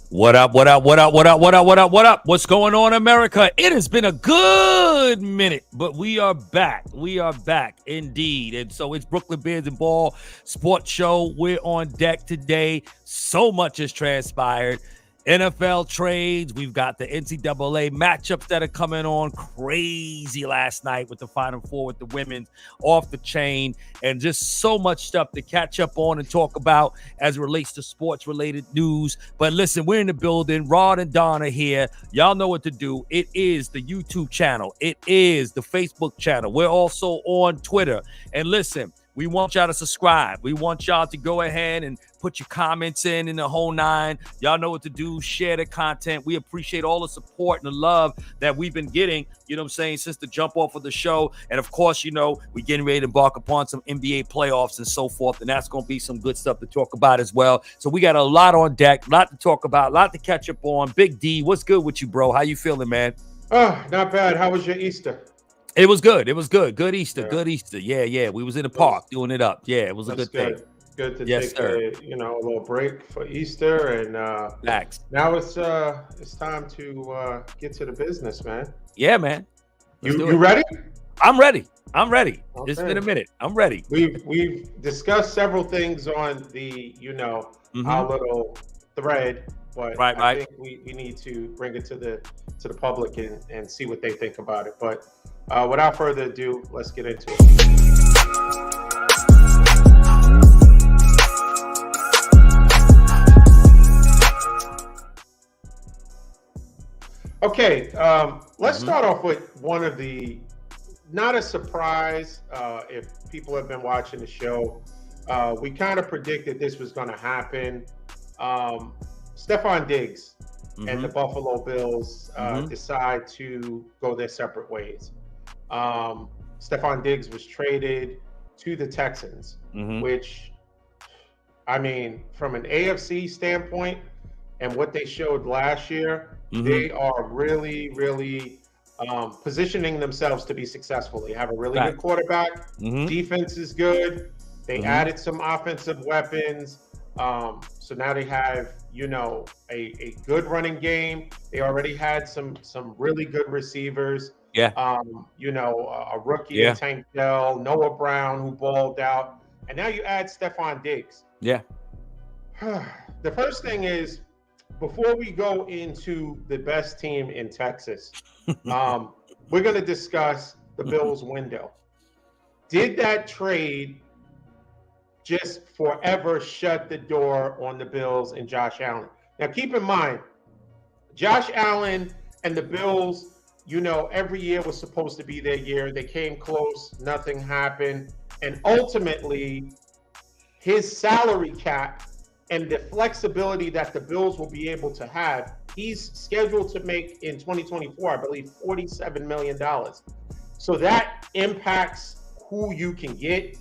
What up, what up, what up, what up, what up, what up, what up? What's going on, America? It has been a good minute, but we are back. We are back indeed. And so it's Brooklyn Bears and Ball Sports Show. We're on deck today. So much has transpired. NFL trades. We've got the NCAA matchups that are coming on crazy last night with the Final Four with the women off the chain, and just so much stuff to catch up on and talk about as it relates to sports-related news. But listen, we're in the building. Rod and Don are here. Y'all know what to do. It is the YouTube channel. It is the Facebook channel. We're also on Twitter. And listen, we want y'all to subscribe. We want y'all to go ahead and put your comments in the whole nine. Y'all know what to do. Share the content. We appreciate all the support and the love that we've been getting, you know what I'm saying, since the jump off of the show. And of course, you know, we're getting ready to embark upon some NBA playoffs and so forth. And that's going to be some good stuff to talk about as well. So we got a lot on deck, a lot to talk about, a lot to catch up on. Big D, what's good with you, bro? How you feeling, man? Oh, not bad. How was your Easter? It was good. It was good. Good Easter. Yeah. Good Easter. Yeah. We was in the park doing it up. Yeah, it was a good thing. Good to Yes, take sir. a little break for Easter, and Facts. now it's time to get to the business, man. Yeah, man. Let's do You it. ready? I'm ready. It's Okay. been a minute. I'm ready. We've discussed several things on the our little thread, but Right. I think we need to bring it to the public and see what they think about it. But without further ado, let's get into it. Okay, let's start off with one of the, not a surprise if people have been watching the show. We kind of predicted this was going to happen. Stephon Diggs and the Buffalo Bills decide to go their separate ways. Stephon Diggs was traded to the Texans, which, I mean, from an AFC standpoint and what they showed last year, they are really, really positioning themselves to be successful. They have a really good quarterback. Defense is good. They added some offensive weapons. So now they have, a good running game. They already had some really good receivers. Yeah. A rookie in Tank Dell, Noah Brown, who balled out. And now you add Stephon Diggs. Yeah. The first thing is, before we go into the best team in Texas, we're going to discuss the Bills window. Did that trade just forever shut the door on the Bills and Josh Allen? Now, keep in mind, Josh Allen and the Bills, every year was supposed to be their year. They came close. Nothing happened. And ultimately, his salary cap and the flexibility that the Bills will be able to have, he's scheduled to make in 2024, I believe, $47 million. So that impacts who you can get.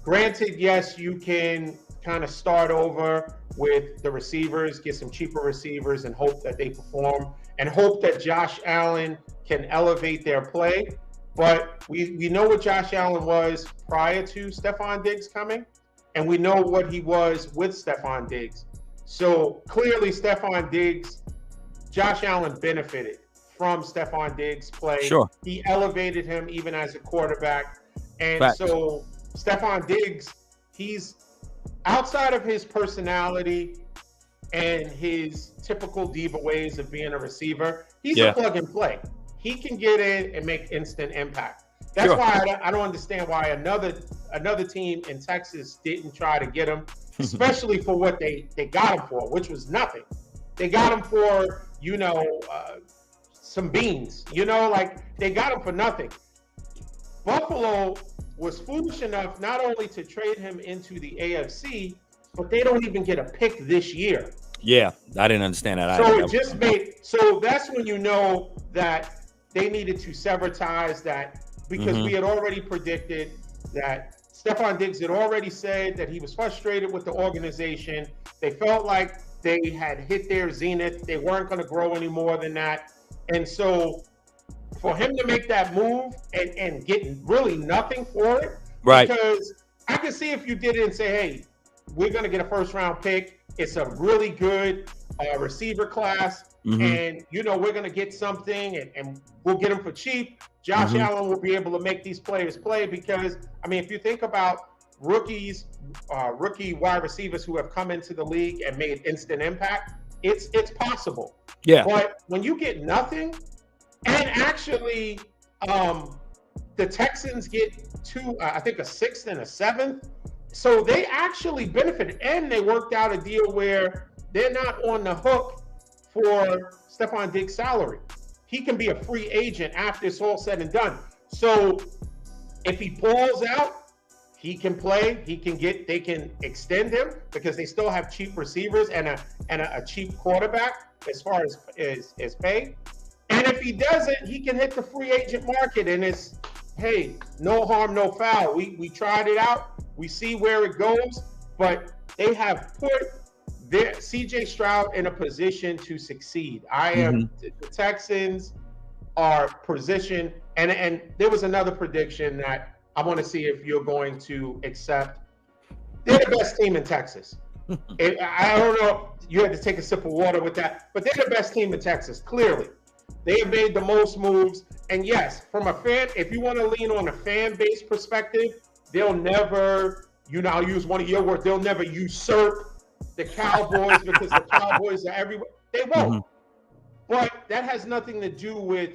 Granted, yes, you can kind of start over with the receivers, get some cheaper receivers and hope that they perform and hope that Josh Allen can elevate their play. But we know what Josh Allen was prior to Stephon Diggs coming. And we know what he was with Stephon Diggs. So clearly Stephon Diggs, Josh Allen benefited from Stephon Diggs' play. Sure. He elevated him even as a quarterback. And Facts. So Stephon Diggs, he's outside of his personality and his typical diva ways of being a receiver, he's a plug and play. He can get in and make instant impact. That's why I don't understand why another team in Texas didn't try to get him, especially for what they got him for, which was nothing. They got him for, some beans, like they got him for nothing. Buffalo was foolish enough not only to trade him into the AFC, but they don't even get a pick this year. Yeah, I didn't understand that. So that's when you know that they needed to sever ties, that because we had already predicted that Stephon Diggs had already said that he was frustrated with the organization. They felt like they had hit their zenith. They weren't going to grow any more than that. And so for him to make that move and get really nothing for it, because I can see if you did it and say, hey, we're going to get a first round pick. It's a really good receiver class, Mhm. and we're going to get something, and we'll get them for cheap. Josh Mhm. Allen will be able to make these players play because, I mean, if you think about rookie wide receivers who have come into the league and made instant impact, it's possible. Yeah. But when you get nothing, and actually, the Texans get two, I think a sixth and a seventh. So they actually benefited, and they worked out a deal where they're not on the hook for Stephon Diggs' salary. He can be a free agent after it's all said and done. So if he balls out, he can play. They can extend him because they still have cheap receivers and a cheap quarterback as far as pay. And if he doesn't, he can hit the free agent market, and it's, hey, no harm, no foul. We tried it out. We see where it goes, but they have put their CJ Stroud in a position to succeed. The Texans are positioned, and there was another prediction that I want to see if you're going to accept. They're the best team in Texas. I don't know if you had to take a sip of water with that, but they're the best team in Texas, clearly. They have made the most moves. And yes, from a fan, if you want to lean on a fan base perspective, they'll never, I'll use one of your words, they'll never usurp the Cowboys because the Cowboys are everywhere. They won't. But that has nothing to do with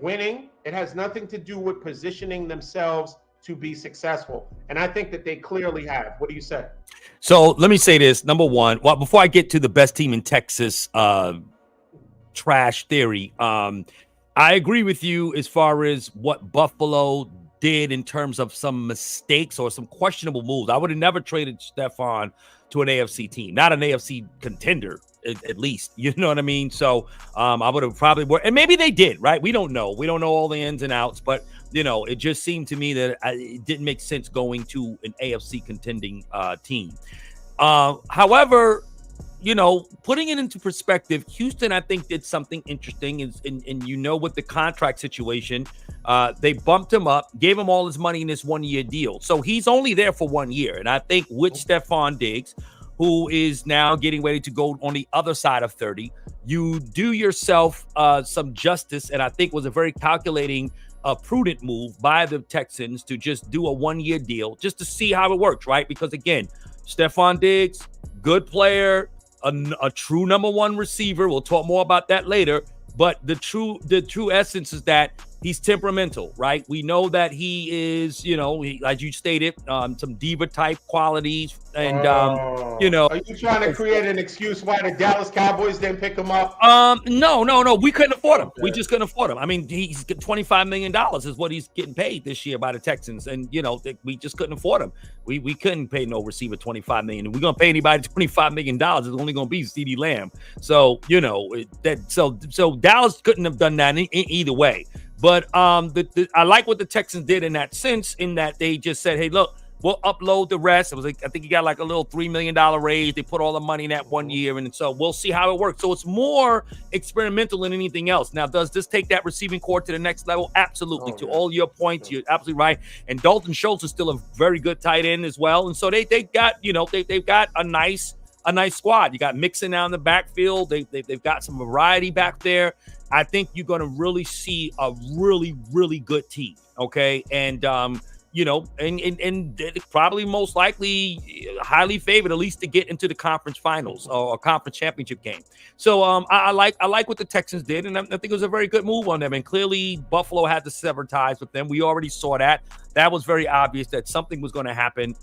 winning. It has nothing to do with positioning themselves to be successful. And I think that they clearly have. What do you say? So let me say this. Number one, well, before I get to the best team in Texas, trash theory. I agree with you as far as what Buffalo did in terms of some mistakes or some questionable moves. I would have never traded Stephon to an AFC team, not an AFC contender, at least. You know what I mean? So I would have probably worked, and maybe they did, right? We don't know. We don't know all the ins and outs, but it just seemed to me that it didn't make sense going to an AFC contending team. However, putting it into perspective, Houston, I think, did something interesting. And with the contract situation, they bumped him up, gave him all his money in this 1 year deal. So he's only there for 1 year. And I think with Stephon Diggs, who is now getting ready to go on the other side of 30, you do yourself some justice. And I think was a very calculating, prudent move by the Texans to just do a 1 year deal just to see how it works, right? Because again, Stephon Diggs, good player, a true number one receiver. We'll talk more about that later. But the true essence is that he's temperamental, right? We know that he is, as you stated, some diva type qualities. And, Are you trying to create an excuse why the Dallas Cowboys didn't pick him up? No. We couldn't afford him. Okay. We just couldn't afford him. I mean, he's $25 million is what he's getting paid this year by the Texans. And, we just couldn't afford him. We couldn't pay no receiver $25 million. And we're going to pay anybody $25 million. It's only going to be CeeDee Lamb. So, so Dallas couldn't have done that in either way. But I like what the Texans did in that sense, in that they just said, hey, look, we'll upload the rest. It was I think he got like a little $3 million raise. They put all the money in that 1 year. And so we'll see how it works. So it's more experimental than anything else. Now, does this take that receiving core to the next level? Absolutely. To all your points, you're absolutely right. And Dalton Schultz is still a very good tight end as well. And so they got, they've got a nice squad. You got Mixon now in the backfield. They've got some variety back there. I think you're going to really see a really, really good team. Okay. And, and probably most likely highly favored, at least to get into the conference finals or a conference championship game. So I like what the Texans did. And I think it was a very good move on them. And clearly Buffalo had to sever ties with them. We already saw that. That was very obvious that something was going to happen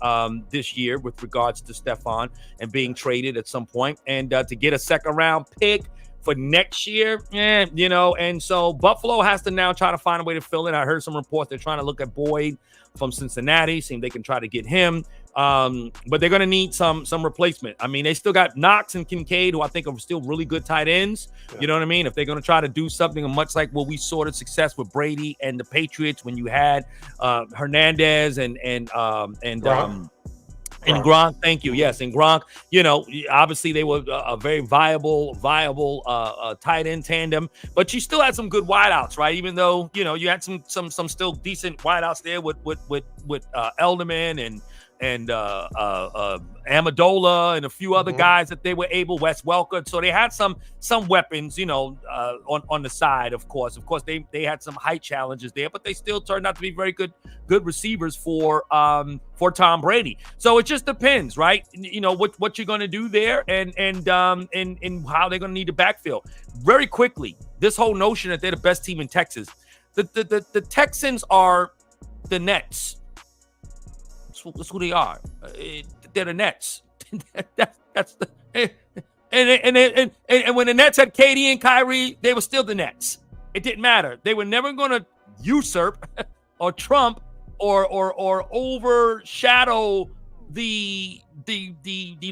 this year with regards to Stephon and being traded at some point. And to get a second round pick for next year, and so Buffalo has to now try to find a way to fill it. I heard some reports they're trying to look at Boyd from Cincinnati, seeing they can try to get him. But they're going to need some replacement. I mean, they still got Knox and Kincaid, who I think are still really good tight ends. Yeah. You know what I mean? If they're going to try to do something much like what we saw the success with Brady and the Patriots when you had Hernandez and Gronk, thank you. Yes, and Gronk, obviously they were a very viable tight end tandem, but you still had some good wideouts, right? Even though you had some still decent wideouts there with Elderman Amendola and a few other Mhm. guys that they were able, Wes Welker. So they had some weapons, on the side, of course. Of course, they had some height challenges there, but they still turned out to be very good receivers for Tom Brady. So it just depends, right? What you're going to do there and how they're going to need to backfill. Very quickly, this whole notion that they're the best team in Texas. The Texans are the Nets. That's who they are. They're the Nets. That's the and when the Nets had KD and Kyrie, they were still the Nets. It didn't matter. They were never going to usurp or trump or overshadow the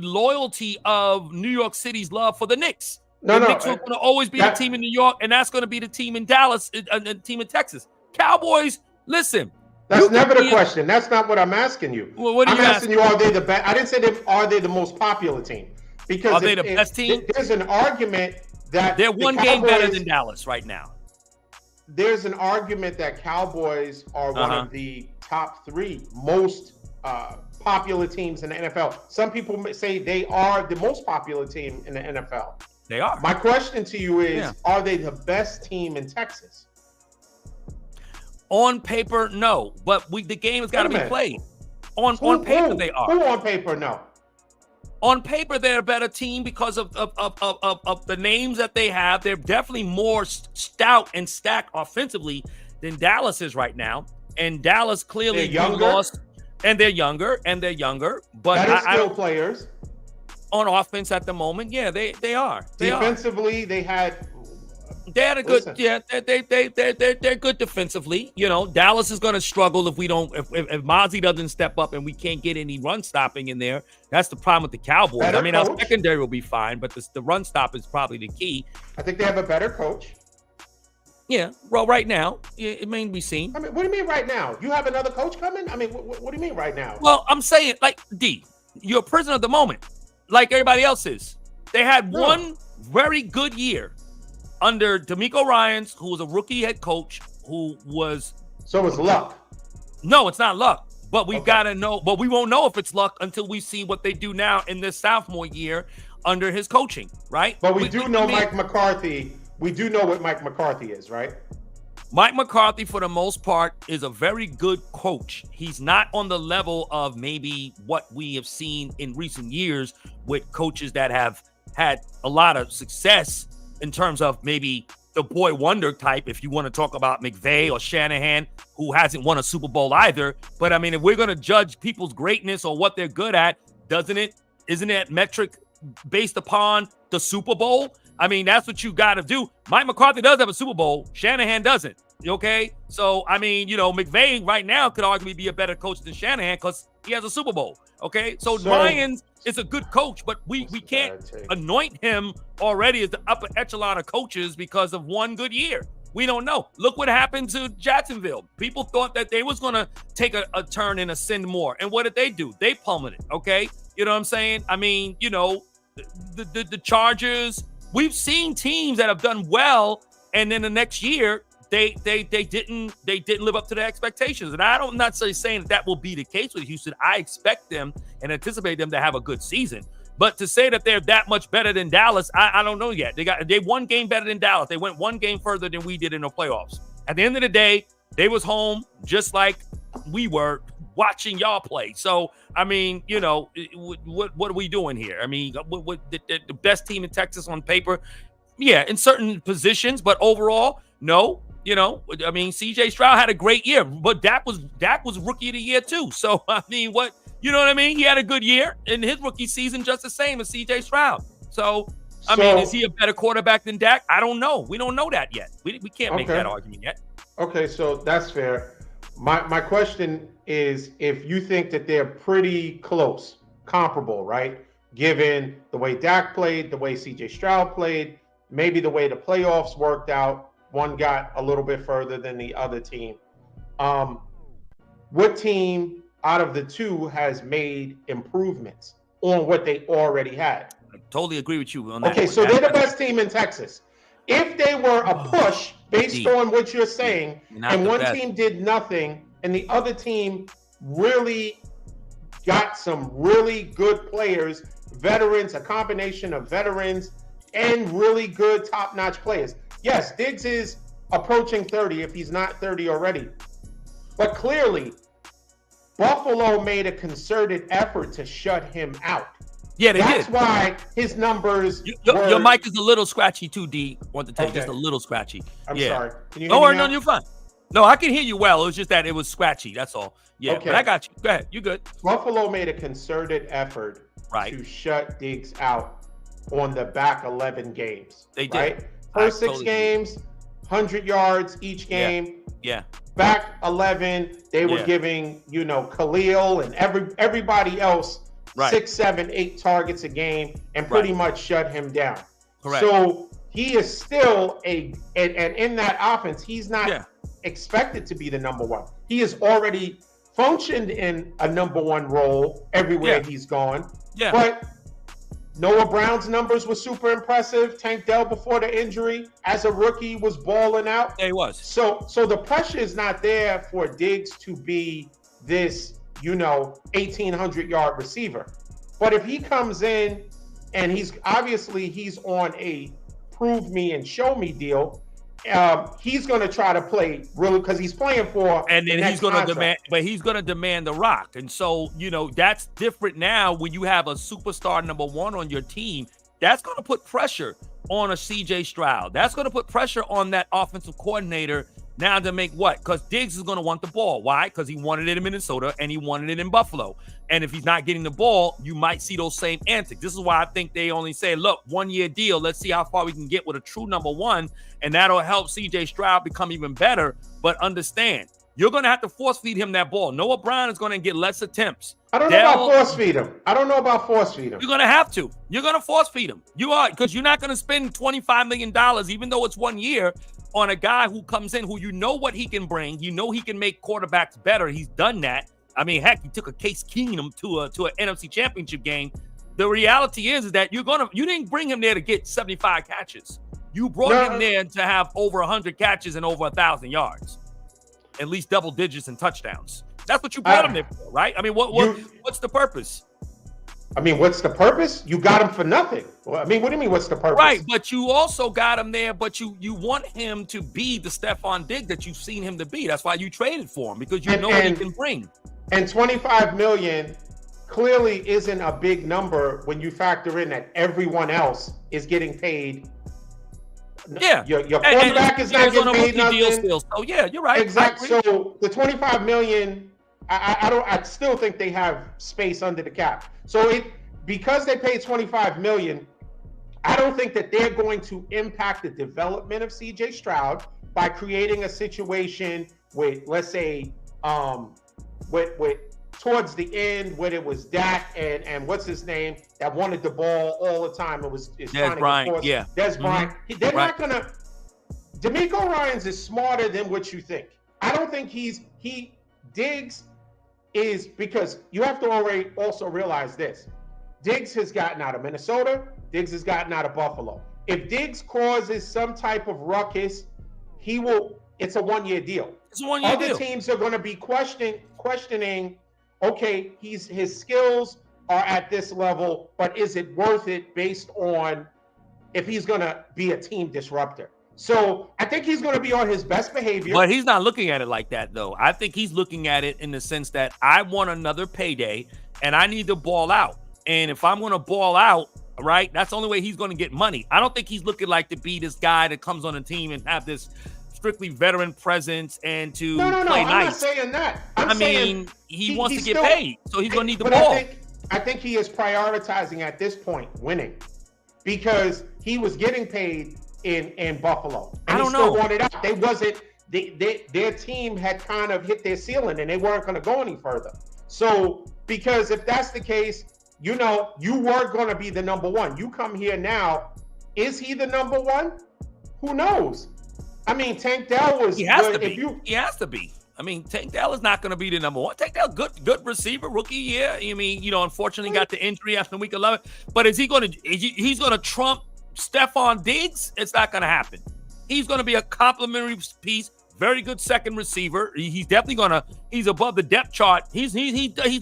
loyalty of New York City's love for the Knicks. The Knicks are going to always be the team in New York, and that's going to be the team in Dallas, and the team in Texas. Cowboys, listen. That's never the question. That's not what I'm asking you. Well, what are I'm you asking you, are they the best? I didn't say are they the most popular team? Because are they the best team? There's an argument that they're one game better than Dallas right now. There's an argument that Cowboys are one of the top 3 most popular teams in the NFL. Some people say they are the most popular team in the NFL. They are. My question to you is, are they the best team in Texas? On paper, no. But the game has got to be played. On paper, they are. Who on paper, no? On paper, they're a better team because of the names that they have. They're definitely more stout and stacked offensively than Dallas is right now. And Dallas clearly lost. And they're younger. But that is still players. On offense at the moment, yeah, they are. Defensively, they had a good, they're good defensively. Dallas is going to struggle if Mozzie doesn't step up and we can't get any run stopping in there. That's the problem with the Cowboys. Our secondary will be fine, but the run stop is probably the key. I think they have a better coach. Yeah, well, right now, it may be seen. What do you mean right now? You have another coach coming? What do you mean right now? Well, I'm saying, you're a prisoner of the moment, like everybody else is. They had one very good year under DeMeco Ryans, who was a rookie head coach, So it's luck. No, it's not luck. But we've got to know. But we won't know if it's luck until we see what they do now in this sophomore year under his coaching, right? But we do know Mike McCarthy. We do know what Mike McCarthy is, right? Mike McCarthy, for the most part, is a very good coach. He's not on the level of maybe what we have seen in recent years with coaches that have had a lot of success in terms of maybe the boy wonder type, if you want to talk about McVay or Shanahan, who hasn't won a Super Bowl either. But if we're going to judge people's greatness or what they're good at, isn't it metric based upon the Super Bowl? That's what you got to do. Mike McCarthy does have a Super Bowl. Shanahan doesn't. Okay? So, McVay right now could arguably be a better coach than Shanahan because he has a Super Bowl. Okay? So Ryans is a good coach, but we can't anoint him already as the upper echelon of coaches because of one good year. We don't know. Look what happened to Jacksonville. People thought that they was going to take a turn and ascend more. And what did they do? They plummeted. Okay? You know what I'm saying? The Chargers, we've seen teams that have done well, and then the next year they didn't live up to their expectations. And I'm not saying that will be the case with Houston. I expect them and anticipate them to have a good season. But to say that they're that much better than Dallas, I don't know yet. They one game better than Dallas. They went one game further than we did in the playoffs. At the end of the day, they was home just like we were watching y'all play. So, what are we doing here? The best team in Texas on paper, yeah, in certain positions, but overall, no. CJ Stroud had a great year, but Dak was rookie of the year too. So, what? You know what I mean? He had a good year in his rookie season, just the same as CJ Stroud. So, is he a better quarterback than Dak? I don't know. We don't know that yet. We can't make that argument yet. Okay, so that's fair. My question is, if you think that they're pretty close, comparable, right? Given the way Dak played, the way CJ Stroud played, maybe the way the playoffs worked out, one got a little bit further than the other team. What team out of the two has made improvements on what they already had? I totally agree with you on that. Okay, so they're the best team in Texas. If they were a push based on what you're saying, and one team did nothing and the other team really got some really good players, veterans, a combination of veterans and really good top-notch players. Yes, Diggs is approaching 30 if he's not 30 already. But clearly, Buffalo made a concerted effort to shut him out. Yeah, they did. That's why his numbers. Your mic is a little scratchy too, D. Want to take Okay. just a little scratchy. I'm yeah. sorry. Can you hear Don't me worry, now? no, you're fine. No, I can hear you well. It was just that it was scratchy. That's all. Yeah, Okay. but I got you. Go ahead. You good? Buffalo made a concerted effort Right. to shut Diggs out on the back 11 games. They did. Right? First six totally games, 100 yards each game. Yeah. Back 11, they were giving, Khalil and everybody else 6, 7, 8 targets a game and pretty much shut him down. Correct. So he is still and in that offense, he's not expected to be the number one. He has already functioned in a number one role everywhere he's gone. Yeah. But Noah Brown's numbers were super impressive. Tank Dell before the injury as a rookie was balling out. Yeah, he was. So the pressure is not there for Diggs to be this, 1,800-yard receiver. But if he comes in and he's on a prove me and show me deal, he's going to try to play really because he's playing for and then he's going to contract. demand the rock. And so, that's different now when you have a superstar number one on your team. That's going to put pressure on a CJ Stroud. That's going to put pressure on that offensive coordinator now to make what? Because Diggs is going to want the ball. Why? Because he wanted it in Minnesota and he wanted it in Buffalo. And if he's not getting the ball, you might see those same antics. This is why I think they only say, look, 1-year deal. Let's see how far we can get with a true number one. And that'll help CJ Stroud become even better. But understand, you're going to have to force feed him that ball. Noah Brown is going to get less attempts. I don't know about force feed him. You're going to have to. You're going to force feed him. You are, because you're not going to spend $25 million, even though it's 1 year, on a guy who comes in who what he can bring. He can make quarterbacks better. He's done that. I mean, heck, he took a Case Keenum to an NFC Championship game. The reality is that you didn't bring him there to get 75 catches. You brought him there to have over 100 catches and over 1,000 yards, at least double digits and touchdowns. That's what you brought him there for, right? I mean, what's the purpose? I mean, what's the purpose? You got him for nothing. Well, I mean, what do you mean, what's the purpose? Right, but you also got him there, but you want him to be the Stephon Diggs that you've seen him to be. That's why you traded for him, because you know what he can bring. And $25 million clearly isn't a big number when you factor in that everyone else is getting paid. Yeah, your quarterback is not getting paid nothing. Still. So yeah, you're right. Exactly. So the $25 million, I still think they have space under the cap. So because they paid $25 million, I don't think that they're going to impact the development of CJ Stroud by creating a situation with, let's say, with towards the end when it was Dak and what's his name that wanted the ball all the time. Des Bryant. Yeah. Des Bryant. They're not gonna. DeMeco Ryans is smarter than what you think. I don't think Diggs is, because you have to already also realize this. Diggs has gotten out of Minnesota. Diggs has gotten out of Buffalo. If Diggs causes some type of ruckus, it's a 1-year deal. It's a 1-year deal. Other teams are going to be questioning, okay, his skills are at this level, but is it worth it based on if he's going to be a team disruptor? So I think he's going to be on his best behavior. But he's not looking at it like that, though. I think he's looking at it in the sense that I want another payday and I need to ball out. And if I'm going to ball out, right, that's the only way he's going to get money. I don't think he's looking like to be this guy that comes on a team and have this strictly veteran presence and to play nice. I'm not saying that. I mean, he wants to get paid, so he's going to need the ball. I think he is prioritizing at this point winning, because he was getting paid in Buffalo. And I don't he still know. wanted out. Their team had kind of hit their ceiling and they weren't going to go any further. So, because if that's the case, you were going to be the number one. You come here now. Is he the number one? Who knows? I mean, Tank Dell was. He has to be. He has to be. I mean, Tank Dell is not going to be the number one. Tank Dell, good receiver, rookie year. I mean, unfortunately got the injury after week 11. But he's going to trump Stephon Diggs? It's not going to happen. He's going to be a complimentary piece, very good second receiver. He's definitely he's above the depth chart. He's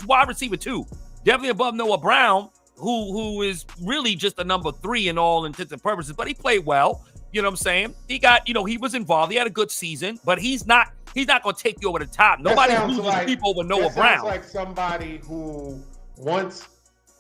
wide receiver too. Definitely above Noah Brown, who is really just a number 3 in all intents and purposes, but he played well. You know what I'm saying? He got, he was involved. He had a good season, but he's not going to take you over the top. Nobody loses people over Noah Brown. Sounds like somebody who wants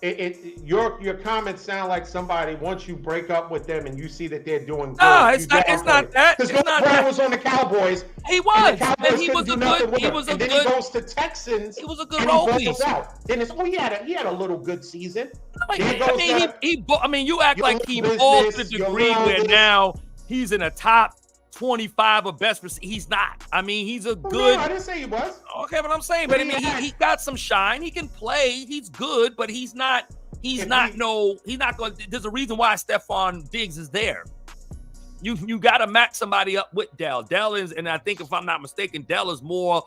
your comments sound like somebody, once you break up with them and you see that they're doing good. No, it's not that. Because Noah Brown was on the Cowboys. He was. And he was a good. Then he goes to Texans. He was a good role piece. Then he had a little good season. You act like he balled to the degree where now he's in a top 25 of best receiver. He's not. He's a good. No, I didn't say he was. Okay, but I'm saying, he got some shine. He can play. He's good, but he's not. He's not going. There's a reason why Stephon Diggs is there. You got to match somebody up with Dell. Dell is, and I think if I'm not mistaken, Dell is more,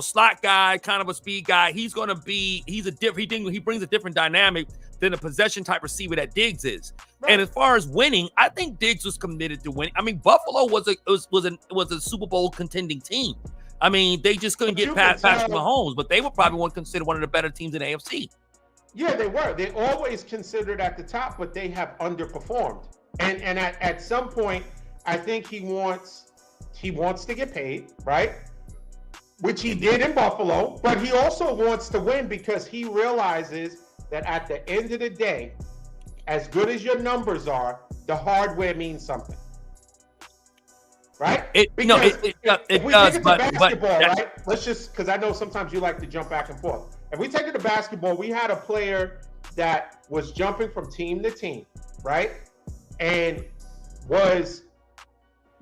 slot guy, kind of a speed guy. He brings a different dynamic than a possession type receiver that Diggs is. Right. And as far as winning, I think Diggs was committed to winning. Buffalo was a Super Bowl contending team. They just couldn't get past Patrick Mahomes, but they were probably considered one of the better teams in the AFC. Yeah, they were. They always considered at the top, but they have underperformed. And at some point, I think he wants to get paid, right? Which he did in Buffalo, but he also wants to win because he realizes that at the end of the day, as good as your numbers are, the hardware means something. Right? It does, basketball, right? Let's just, because I know sometimes you like to jump back and forth. If we take it to basketball, we had a player that was jumping from team to team, right? And was,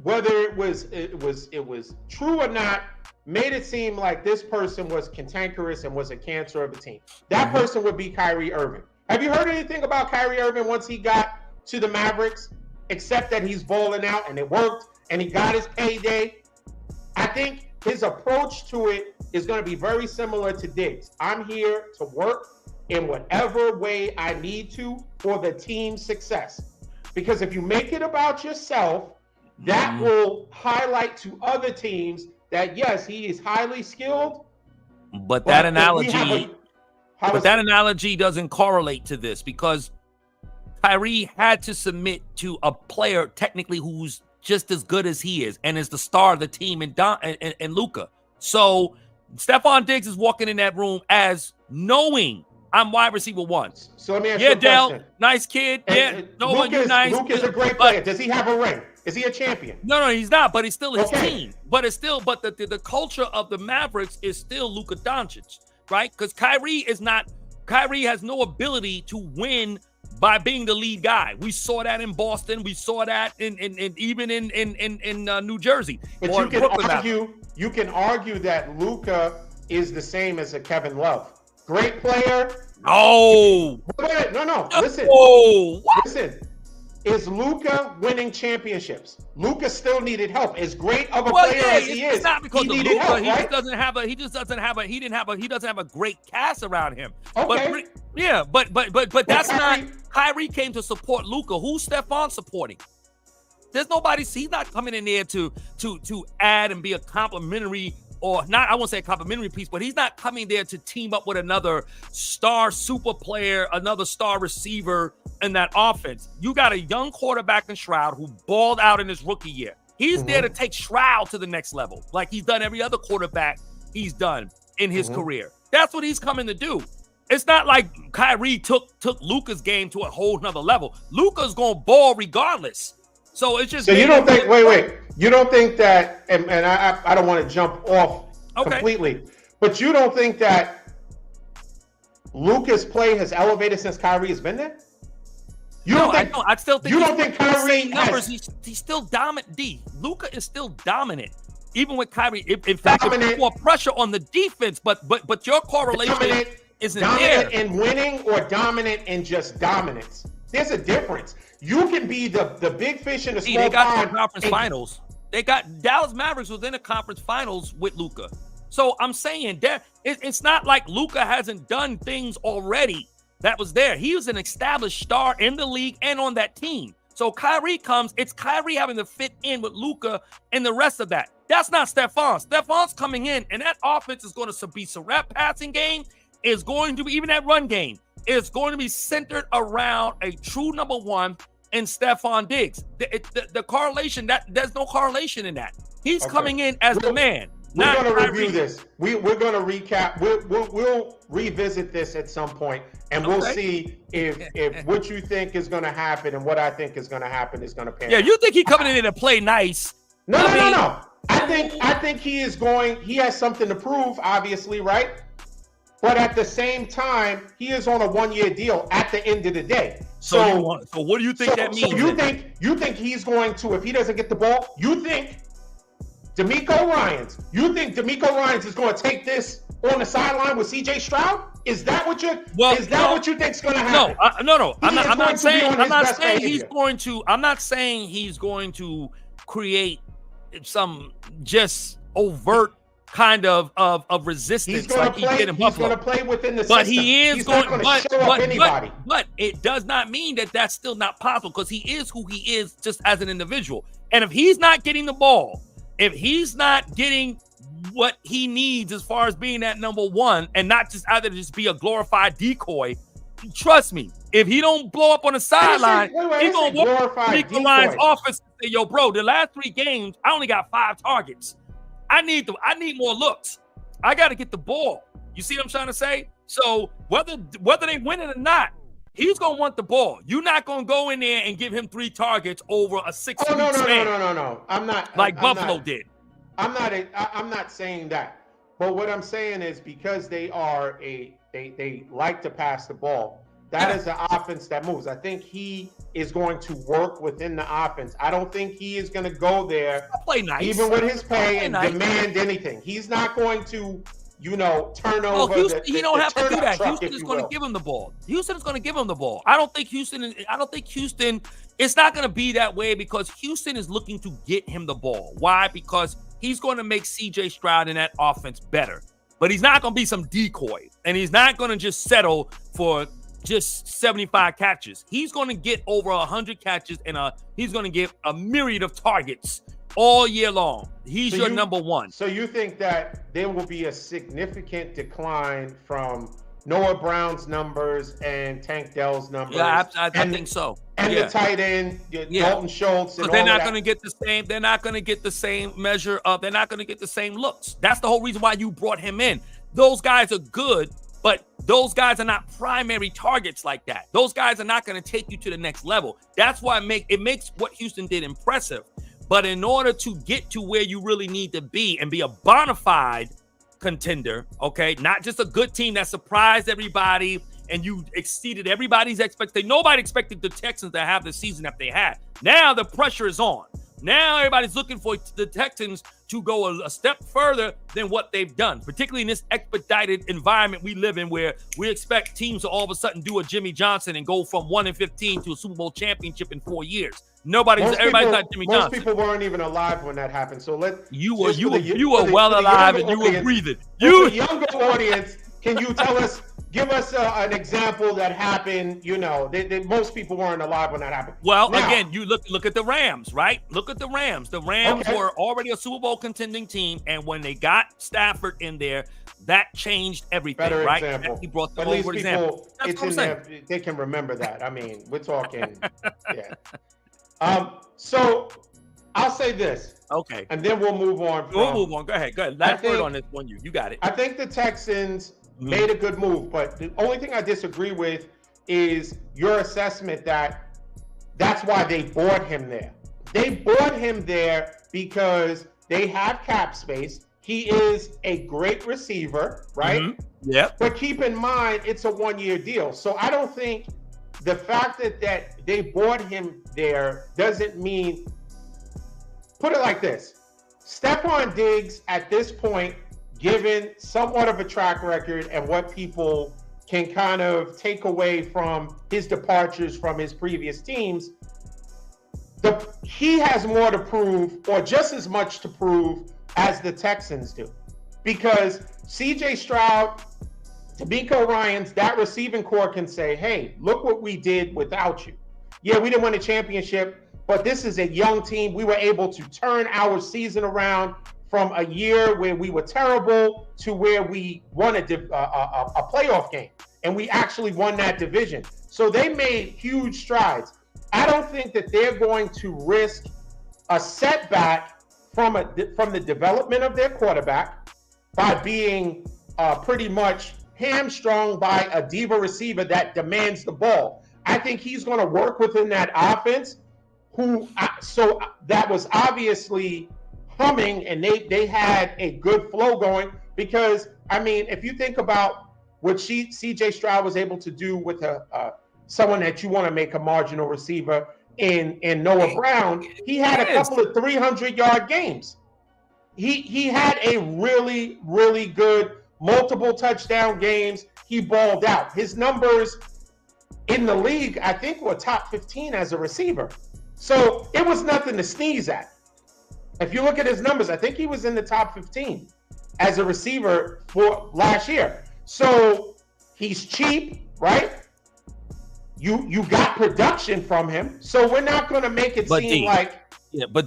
whether it was true or not, made it seem like this person was cantankerous and was a cancer of the team. That person would be Kyrie Irving. Have you heard anything about Kyrie Irving once he got to the Mavericks, except that he's balling out and it worked and he got his payday? I think his approach to it is going to be very similar to Diggs. I'm here to work in whatever way I need to for the team's success. Because if you make it about yourself, that will highlight to other teams that, yes, he is highly skilled. But that analogy doesn't correlate to this, because Kyrie had to submit to a player technically who's just as good as he is and is the star of the team and Luka. So Stephon Diggs is walking in that room as knowing I'm wide receiver 1. So let me ask you a Dell, question. Nice kid. You're nice. Luke is a great player. Does he have a ring? Is he a champion? No, he's not. But it's still his team. But it's still, the culture of the Mavericks is still Luka Doncic, right? Because Kyrie has no ability to win by being the lead guy. We saw that in Boston. We saw that in even in New Jersey. But you can argue that Luka is the same as a Kevin Love. Great player. No. No. Listen. Oh, what? Listen. Is Luka winning championships? Luka still needed help. As great of a player as he is, not because he needed help, right? He doesn't have a great cast around him. Okay. But that's not. Kyrie came to support Luka. Who's Stephon supporting? There's nobody. He's not coming in there to add and be a complimentary. Or not, I won't say a complimentary piece, but he's not coming there to team up with another star super player, another star receiver in that offense. You got a young quarterback in Stroud who balled out in his rookie year. He's there to take Stroud to the next level, like he's done every other quarterback he's done in his career. That's what he's coming to do. It's not like Kyrie took Luka's game to a whole nother level. Luka's going to ball regardless. So it's just. So you don't think? Wait. You don't think that? And I don't want to jump off completely, but you don't think that Luka's play has elevated since Kyrie has been there? I still think. You don't think Kyrie numbers? He's still dominant. Luka is still dominant, even with Kyrie. In fact, there's more pressure on the defense. But your correlation isn't there. Dominant in winning or dominant in just dominance. There's a difference. You can be the big fish in the small pond. They got the conference finals. They got Dallas Mavericks was in the conference finals with Luka. So I'm saying that it's not like Luka hasn't done things already that was there. He was an established star in the league and on that team. So Kyrie comes, it's Kyrie having to fit in with Luka and the rest of that. That's not Stephon. Stephon's coming in, and that offense is going to be that passing game is going to be, even that run game is going to be centered around a true number one in Stephon Diggs. The correlation, there's no correlation in that. He's coming in as the man. We're going to review this. We're going to recap. We'll revisit this at some point, and we'll see if what you think is going to happen and what I think is going to happen is going to pan out. Yeah, you think he's coming in to play nice? No. I think he is going. He has something to prove, obviously, right? But at the same time, he is on a 1-year deal at the end of the day. So what do you think that means? So you think he's going to, if he doesn't get the ball, you think DeMeco Ryans is going to take this on the sideline with CJ Stroud? Is that what you what you think is going to happen? No. I'm not saying he's going to create some just overt kind of resistance like he did in Buffalo. He's going to play within the system. But he is going to show up anybody. But it does not mean that that's still not possible, because he is who he is just as an individual. And if he's not getting the ball, if he's not getting what he needs as far as being that number one and not just either just be a glorified decoy, trust me, if he don't blow up on the sideline, he's going to walk DeMeco Ryans' office and say, yo, bro, the last 3 games, I only got 5 targets. I need more looks. I got to get the ball. You see what I'm trying to say? So whether they win it or not, he's going to want the ball. You're not going to go in there and give him 3 targets over a 6-week span. No. I'm not. Like Buffalo did. I'm not saying that. But what I'm saying is, because they like to pass the ball, that is the offense that moves. I think he is going to work within the offense. I don't think he is going to go there, play nice, even with his pay, and demand anything. He's not going to, turn over. Houston, he don't have to do that. Houston is going to give him the ball. Houston is going to give him the ball. I don't think Houston. It's not going to be that way, because Houston is looking to get him the ball. Why? Because he's going to make CJ Stroud in that offense better. But he's not going to be some decoy, and he's not going to just settle for just 75 catches. He's going to get over 100 catches, and he's going to get a myriad of targets all year long. He's your number one. So you think that there will be a significant decline from Noah Brown's numbers and Tank Dell's numbers? Yeah, I think so. And the tight end, Dalton Schultz. And they're not going to get the same. They're not going to get the same measure of. They're not going to get the same looks. That's the whole reason why you brought him in. Those guys are good, but those guys are not primary targets like that. Those guys are not going to take you to the next level. That's why it makes what Houston did impressive. But in order to get to where you really need to be and be a bona fide contender, okay, not just a good team that surprised everybody and you exceeded everybody's expectation. Nobody expected the Texans to have the season that they had. Now the pressure is on. Now everybody's looking for the Texans to go a step further than what they've done, particularly in this expedited environment we live in, where we expect teams to all of a sudden do a Jimmy Johnson and go from 1-15 to a Super Bowl championship in 4 years. Everybody's not Jimmy Johnson. Most people weren't even alive when that happened. So you were well alive and you were breathing. The younger audience, can you give us an example that happened? Most people weren't alive when that happened. Well, now, again, you look at the Rams, right? Look at the Rams. The Rams were already a Super Bowl contending team, and when they got Stafford in there, that changed everything, better right? Example. He brought the At least example. It's in there. They can remember that. I mean, we're talking, yeah. So I'll say this. Okay. And then we'll move on. We'll move on. Go ahead. Last word on this one. You got it. I think the Texans made a good move, but the only thing I disagree with is your assessment that that's why they bought him there. They bought him there because they have cap space. He is a great receiver, right? Mm-hmm. Yeah. But keep in mind, it's a 1-year deal. So I don't think the fact that they bought him there doesn't mean, put it like this. Stephon Diggs at this point, given somewhat of a track record and what people can kind of take away from his departures from his previous teams, he has more to prove, or just as much to prove as the Texans do. Because CJ Stroud, DeMeco Ryans, that receiving core can say, hey, look what we did without you. Yeah, we didn't win a championship, but this is a young team. We were able to turn our season around from a year where we were terrible to where we won a playoff game, and we actually won that division. So they made huge strides. I don't think that they're going to risk a setback from the development of their quarterback by being pretty much hamstrung by a diva receiver that demands the ball. I think he's going to work within that offense, so that was obviously humming, and they had a good flow going. Because I mean, if you think about what CJ Stroud was able to do with someone that you want to make a marginal receiver in Noah Brown, he had a couple of 300-yard games. He had a really, really good multiple touchdown games. He balled out. His numbers in the league, I think, were top 15 as a receiver. So it was nothing to sneeze at. If you look at his numbers, I think he was in the top 15 as a receiver for last year. So he's cheap, right? You got production from him. So we're not going to make it seem like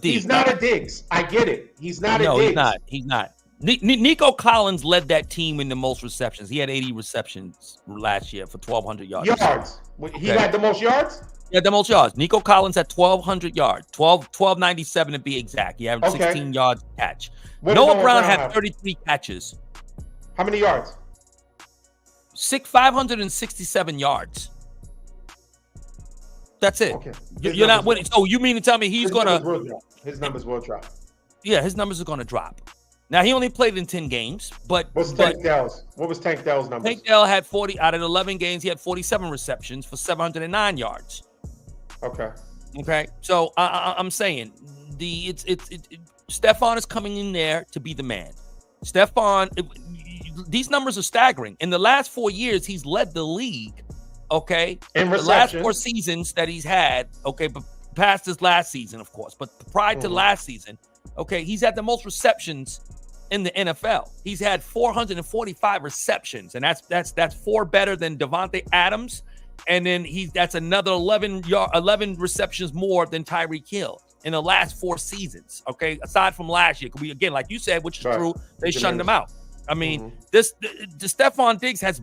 he's not a Diggs. I get it. He's not a Diggs. No, he's not. Nico Collins led that team in the most receptions. He had 80 receptions last year for 1,200 yards. He had the most yards? Yeah, the most yards. Nico Collins had 1,200 yards, 1297 to be exact. He had 16 yards catch. Noah Brown had 33 catches. How many yards? 567 yards. That's it. Okay. You're not winning. So you mean to tell me his numbers will drop? Yeah, his numbers are going to drop. Now, he only played in 10 games, but what was Tank Dell's numbers? Tank Dell had 40 out of 11 games. He had 47 receptions for 709 yards. Okay. So I'm saying Stephon is coming in there to be the man. These numbers are staggering. In the last 4 years, he's led the league. Okay, in the last 4 seasons that he's had. Okay, but past his last season, of course. But prior to last season, okay, he's had the most receptions in the NFL. He's had 445 receptions, and that's 4 better than Devontae Adams, and then that's another 11 receptions more than Tyreek Hill in the last 4 seasons. Okay, aside from last year, we again, like you said, which is true, they shunned him out. I mean, the Stephon Diggs has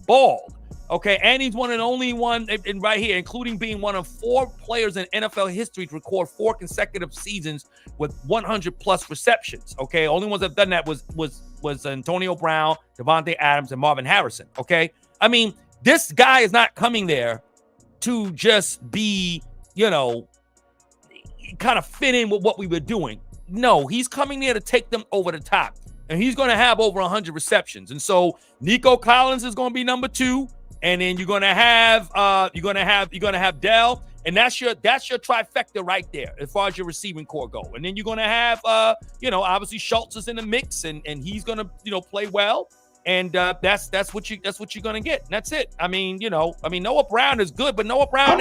balled. Okay, and he's one and only one in right here, including being one of 4 players in NFL history to record 4 consecutive seasons with 100+ receptions. Okay, only ones that have done that was Antonio Brown, Devontae Adams, and Marvin Harrison. Okay, I mean, this guy is not coming there to just be, kind of fit in with what we were doing. No, he's coming there to take them over the top, and he's going to have over 100 receptions. And so Nico Collins is going to be number 2. And then you're gonna have Dell, and that's your trifecta right there as far as your receiving core go. And then you're gonna have obviously Schultz is in the mix, and he's gonna play well. And that's what you're gonna get. And that's it. I mean Noah Brown is good, but Noah Brown I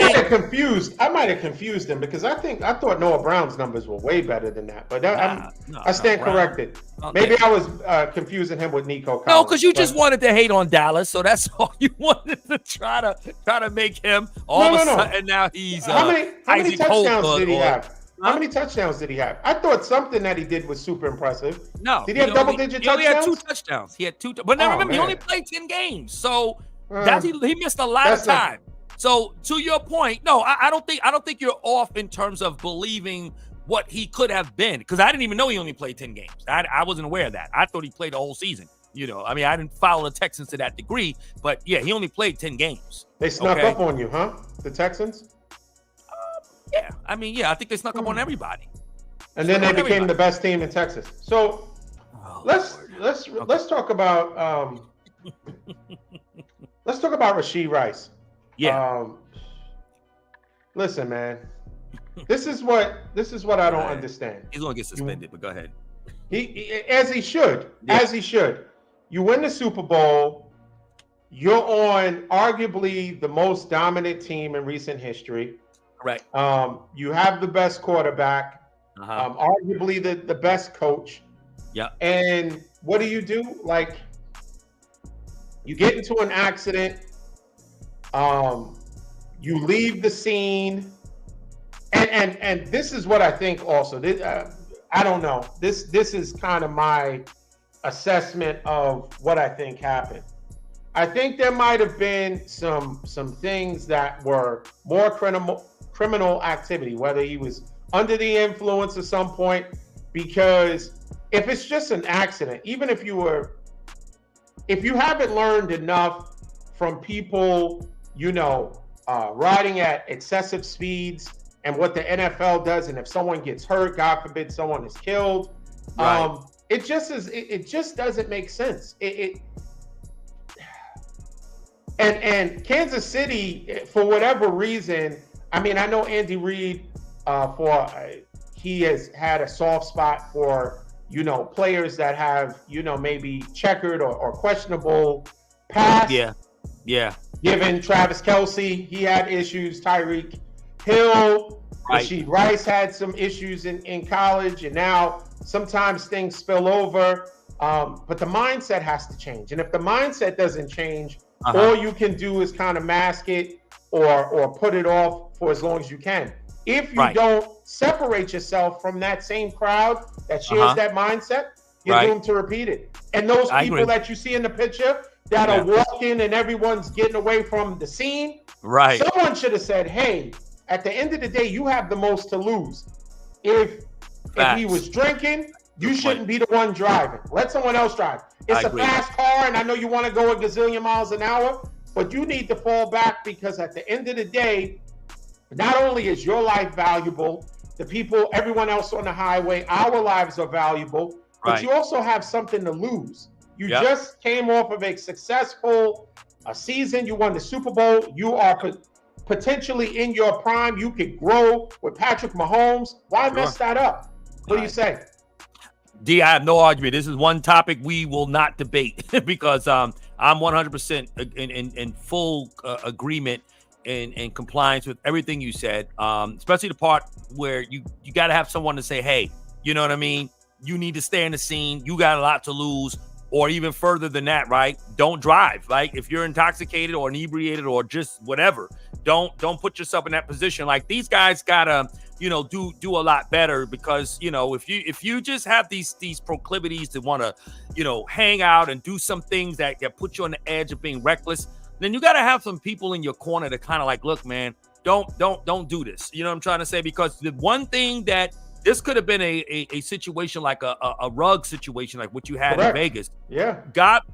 might have confused him because I thought Noah Brown's numbers were way better than that. But I stand corrected. Maybe I was confusing him with Nico Collins. No, because you just wanted to hate on Dallas, so that's all you wanted to try to make him all of a sudden now he's how many touchdowns did he have? How many touchdowns did he have? I thought something that he did was super impressive. No. Did he have double-digit touchdowns? He had 2 touchdowns. He had 2. But now remember, he only played 10 games. So he missed a lot of time. So to your point, no, I don't think you're off in terms of believing what he could have been, because I didn't even know he only played 10 games. I wasn't aware of that. I thought he played the whole season. I mean, I didn't follow the Texans to that degree, but yeah, he only played 10 games. They snuck up on you, huh? The Texans? Yeah, I mean, I think they snuck up on everybody. And then they became the best team in Texas. So let's talk about Rashee Rice. Yeah. Listen, man. This is what I don't understand. He's gonna get suspended, but go ahead. As he should. You win the Super Bowl. You're on arguably the most dominant team in recent history. Correct. You have the best quarterback, arguably the best coach. Yeah. And what do? Like, you get into an accident. You leave the scene. And this is what I think also. I don't know. This is kind of my assessment of what I think happened. I think there might have been some things that were more criminal activity, whether he was under the influence at some point, because if it's just an accident, even if you haven't learned enough from people, riding at excessive speeds and what the NFL does, and if someone gets hurt, God forbid someone is killed, Right. it just doesn't make sense. And Kansas City, for whatever reason, I mean, I know Andy Reid, he has had a soft spot for, players that have, maybe checkered or questionable past. Yeah. Given Travis Kelce, he had issues. Tyreek Hill, Right. Rasheed Rice had some issues in college, and now sometimes things spill over. But the mindset has to change. And if the mindset doesn't change, all you can do is kind of mask it or put it off for as long as you can. If you don't separate yourself from that same crowd that shares that mindset, you're doomed to repeat it. And those people that you see in the picture that are walking and everyone's getting away from the scene, someone should have said, hey, at the end of the day, you have the most to lose. If he was drinking, you shouldn't be the one driving. Let someone else drive. It's a fast car, and I know you want to go a gazillion miles an hour, but you need to fall back, because at the end of the day, not only is your life valuable, the people, everyone else on the highway, our lives are valuable, but you also have something to lose. You just came off of a successful season. You won the Super Bowl. You are potentially in your prime. You could grow with Patrick Mahomes. Why mess that up? What do you say? D, I have no argument. This is one topic we will not debate because I'm 100% in full agreement and compliance with everything you said, especially the part where you got to have someone to say, hey, you know what I mean? You need to stay in the scene. You got a lot to lose. Or even further than that, right? Don't drive. Like if you're intoxicated or inebriated or just whatever, don't put yourself in that position. Like these guys gotta, do a lot better, because if you just have these proclivities to want to, hang out and do some things that put you on the edge of being reckless, then you got to have some people in your corner to kind of like, look, man, don't do this. You know what I'm trying to say? Because the one thing that this could have been a situation like a rug situation, like what you had in Vegas. Yeah.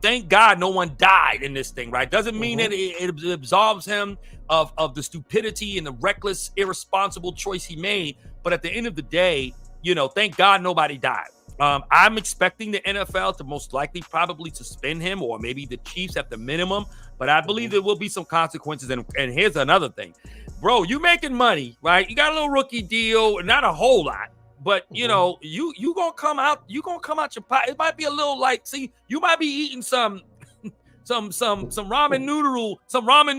Thank God no one died in this thing, right? Doesn't mean that it absolves him of the stupidity and the reckless, irresponsible choice he made. But at the end of the day, thank God nobody died. I'm expecting the NFL to most likely probably suspend him, or maybe the Chiefs at the minimum. But I believe there will be some consequences. And here's another thing. Bro, you making money, right? You got a little rookie deal, not a whole lot. But you gonna come out your pot. It might be a little like, see, you might be eating some ramen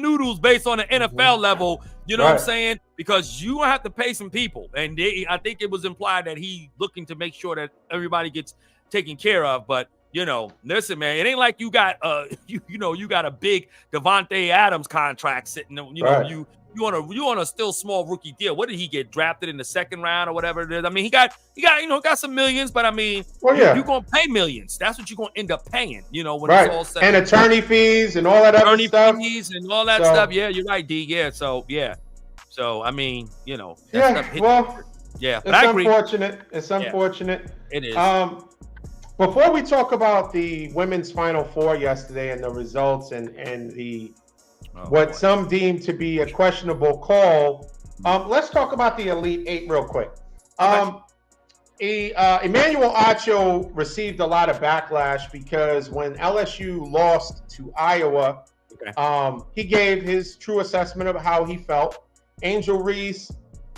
noodles based on the NFL level. You know what I'm saying? Because you gonna have to pay some people, and I think it was implied that he looking to make sure that everybody gets taken care of. But listen, man, it ain't like you got you got a big Devontae Adams contract sitting. You on a still small rookie deal. What did he get drafted in the second round or whatever it is? I mean, he got some millions, but I mean, you're gonna pay millions. That's what you're gonna end up paying, when it's all said. And attorney fees and all that other stuff. Attorney fees and all that stuff. Yeah, you're right, D. Yeah. So I mean, that stuff it's but I agree. Unfortunate. It's unfortunate. It is. Before we talk about the women's Final Four yesterday and the results and the some deem to be a questionable call, let's talk about the Elite Eight real quick. Emmanuel Acho received a lot of backlash because when LSU lost to Iowa, he gave his true assessment of how he felt. Angel Reese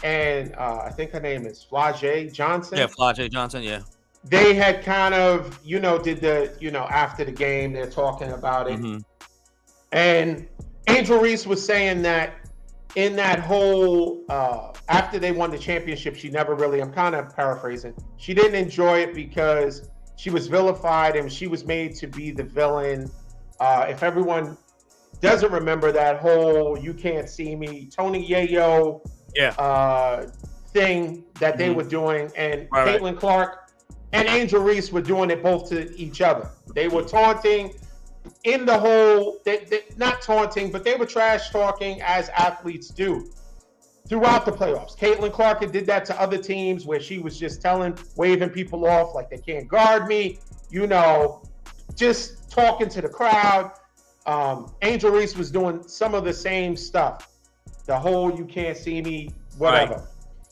and I think her name is Flau'jae Johnson. Yeah, Flau'jae Johnson, yeah. They had kind of, did the, after the game, they're talking about it. Mm-hmm. And Angel Reese was saying that in that whole, after they won the championship, she never really, I'm kind of paraphrasing, she didn't enjoy it because she was vilified and she was made to be the villain. If everyone doesn't remember that whole "you can't see me," Tony Yayo thing that they were doing, and Right. Caitlin Clark and Angel Reese were doing it both to each other. They were taunting in the whole, not taunting, but they were trash talking as athletes do throughout the playoffs. Caitlin Clark did that to other teams where she was just waving people off like they can't guard me, just talking to the crowd. Angel Reese was doing some of the same stuff. The whole "you can't see me," whatever.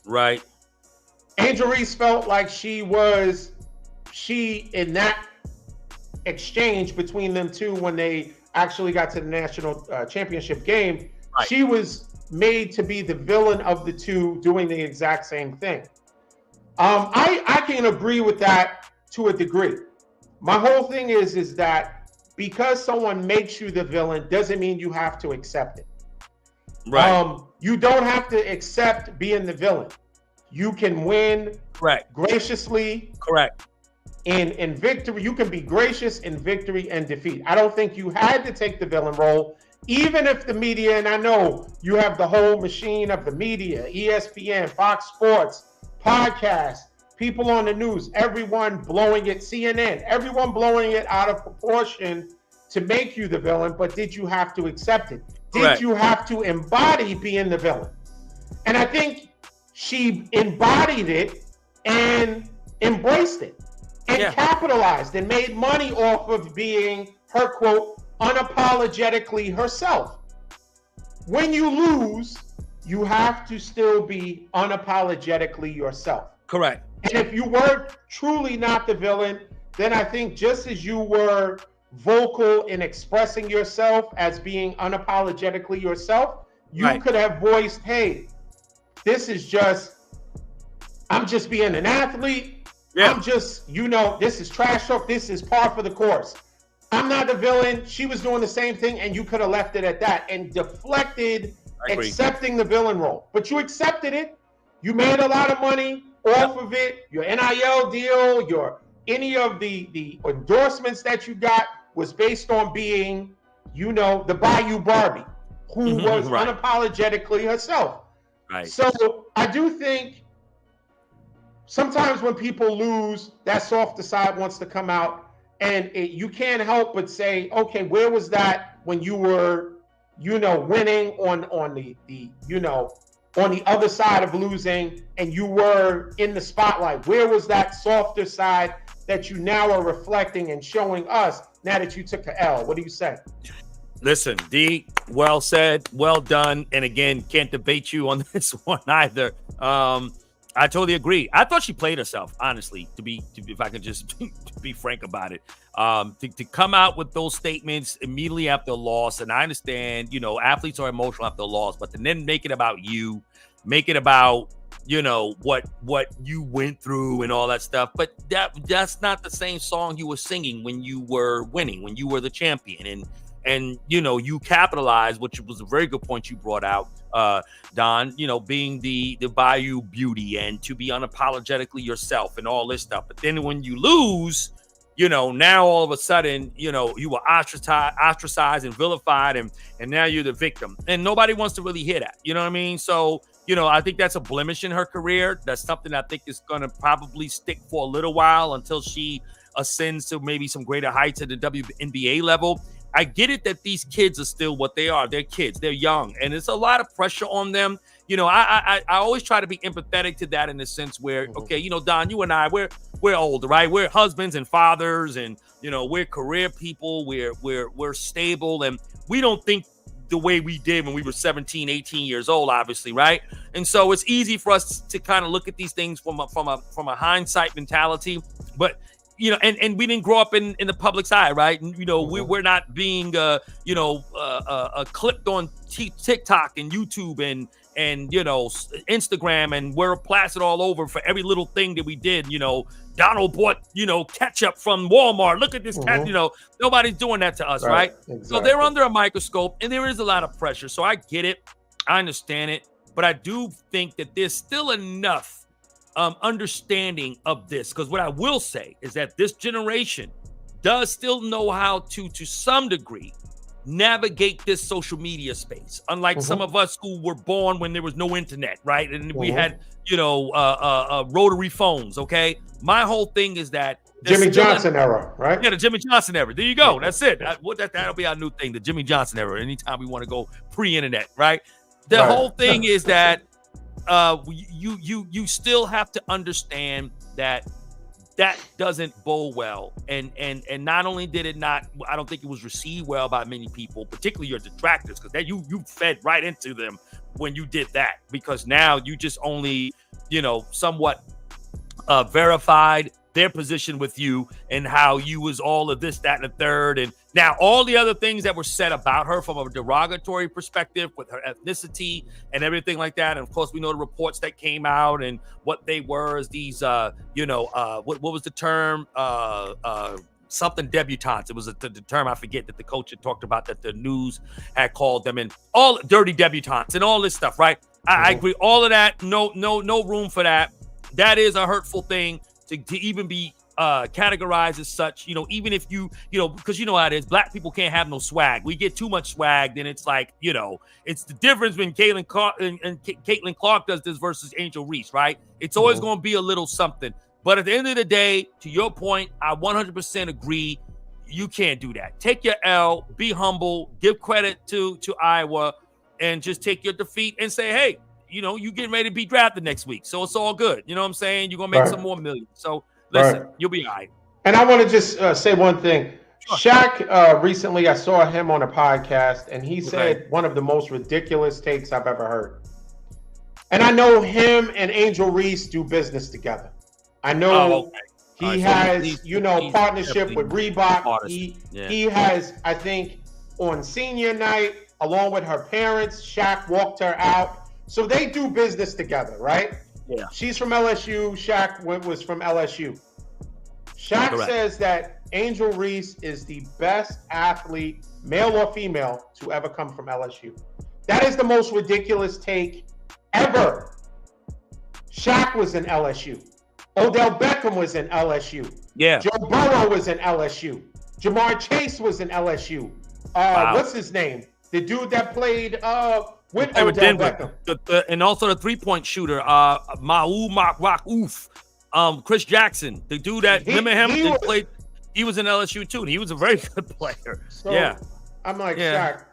Right. Angel Reese felt like she in that exchange between them two when they actually got to the national championship game, right. She was made to be the villain of the two, doing the exact same thing. I can agree with that to a degree. My whole thing is that because someone makes you the villain doesn't mean you have to accept it. Right. You don't have to accept being the villain. You can win graciously. Correct. In victory, you can be gracious in victory and defeat. I don't think you had to take the villain role, even if the media, and I know you have the whole machine of the media, ESPN, Fox Sports, podcasts, people on the news, everyone blowing it, CNN, everyone blowing it out of proportion to make you the villain, but did you have to accept it? Did you have to embody being the villain? And I think she embodied it and embraced it and capitalized and made money off of being her, quote, unapologetically herself. When you lose, you have to still be unapologetically yourself. Correct. And if you were truly not the villain, then I think just as you were vocal in expressing yourself as being unapologetically yourself, you could have voiced, hey, I'm just being an athlete. Yeah. I'm just, this is trash talk. This is par for the course. I'm not the villain. She was doing the same thing, and you could have left it at that and deflected accepting the villain role. But you accepted it. You made a lot of money off of it. Your NIL deal, any of the endorsements that you got was based on being, the Bayou Barbie, who was unapologetically herself. Right. So I do think sometimes when people lose, that softer side wants to come out, and you can't help but say, okay, where was that when you were, winning on the other side of losing, and you were in the spotlight? Where was that softer side that you now are reflecting and showing us now that you took a L? What do you say? Listen, D, well said, well done. And again, can't debate you on this one either. I totally agree. I thought she played herself, honestly, if I could just be frank about it. To come out with those statements immediately after a loss, and I understand, athletes are emotional after a loss, but to then make it about you, make it about, what you went through and all that stuff. But that's not the same song you were singing when you were winning, when you were the champion. And you capitalized, which was a very good point you brought out, Don, being the Bayou beauty and to be unapologetically yourself and all this stuff. But then when you lose, now all of a sudden, you were ostracized and vilified, and now you're the victim. And nobody wants to really hear that. You know what I mean? So, I think that's a blemish in her career. That's something I think is going to probably stick for a little while until she ascends to maybe some greater heights at the WNBA level. I get it that these kids are still what they are. They're kids. They're young. And it's a lot of pressure on them. I always try to be empathetic to that in the sense where, okay, Don, you and I, we're older, right? We're husbands and fathers, and, we're career people. We're stable, and we don't think the way we did when we were 17, 18 years old, obviously, right? And so it's easy for us to kind of look at these things from a hindsight mentality. But and we didn't grow up in the public's eye, right? And, we're not being, clipped on TikTok and YouTube and Instagram, and we're plastered all over for every little thing that we did. Donald bought, ketchup from Walmart. Look at this cat, nobody's doing that to us, right? Exactly. So they're under a microscope, and there is a lot of pressure. So I get it. I understand it. But I do think that there's still enough understanding of this, because what I will say is that this generation does still know how to some degree, navigate this social media space. Unlike some of us who were born when there was no internet, right? And we had, rotary phones, okay? My whole thing is that Jimmy Johnson era, right? Yeah, the Jimmy Johnson era. There you go. That's it. That'll be our new thing, the Jimmy Johnson era. Anytime we want to go pre-internet, right? The whole thing is that you still have to understand that doesn't bode well, and not only did it not, I don't think it was received well by many people, particularly your detractors, because that you fed right into them when you did that, because now you just only somewhat verified their position with you and how you was all of this, that, and the third. And now all the other things that were said about her from a derogatory perspective with her ethnicity and everything like that. And of course, we know the reports that came out and what they were as these, what was the term? Something debutantes. It was the term, I forget, that the coach had talked about, that the news had called them, and all dirty debutantes and all this stuff, right? I agree. All of that, no room for that. That is a hurtful thing to even be categorized as such, even if because you know how it is, black people can't have no swag. We get too much swag, then it's like, it's the difference when Caitlin Clark does this versus Angel Reese, right? It's always going to be a little something. But at the end of the day, to your point, I 100% agree. You can't do that. Take your L, be humble, give credit to Iowa, and just take your defeat and say, hey, you getting ready to be drafted next week. So it's all good. You know what I'm saying? You're going to make some more millions. So listen, you'll be all right. And I want to just say one thing. Sure. Shaq, recently I saw him on a podcast, and he said one of the most ridiculous takes I've ever heard. And I know him and Angel Reese do business together. I know he has, partnership with Reebok. He has, I think, on senior night, along with her parents, Shaq walked her out. So they do business together, right? Yeah. She's from LSU. Shaq was from LSU. Shaq says that Angel Reese is the best athlete, male or female, to ever come from LSU. That is the most ridiculous take ever. Shaq was in LSU. Odell Beckham was in LSU. Yeah. Joe Burrow was in LSU. Jamar Chase was in LSU. What's his name? The dude that played with Odell Beckham. And also the 3-point shooter, Chris Jackson, the dude that he was in LSU too, and he was a very good player. So, I'm like, Shaq,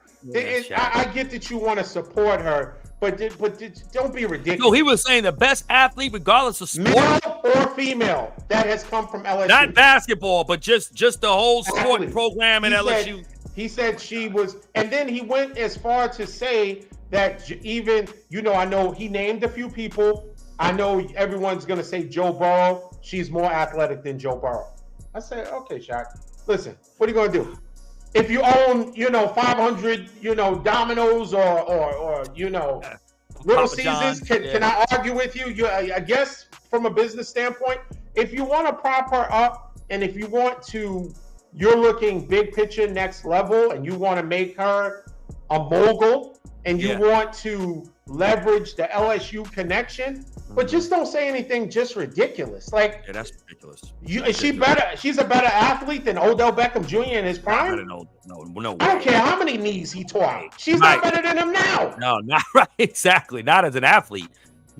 I get that you want to support her, but don't be ridiculous. No, he was saying the best athlete, regardless of sport, male or female, that has come from LSU. Not basketball, but just the whole sport program in LSU. He said she was, and then he went as far to say that even, I know he named a few people. I know everyone's going to say Joe Burrow. She's more athletic than Joe Burrow. I said, okay, Shaq, listen, what are you going to do? If you own, 500, Domino's or Little Caesars, can I argue with you? I guess from a business standpoint, if you want to prop her up and if you want to, you're looking big picture, next level, and you want to make her a mogul and you want to leverage the LSU connection, but just don't say anything just ridiculous. Like, that's ridiculous. She's a better athlete than Odell Beckham Jr. in his prime? No. I don't care how many knees he tore out. She's not better than him now. No, not right. Exactly. Not as an athlete.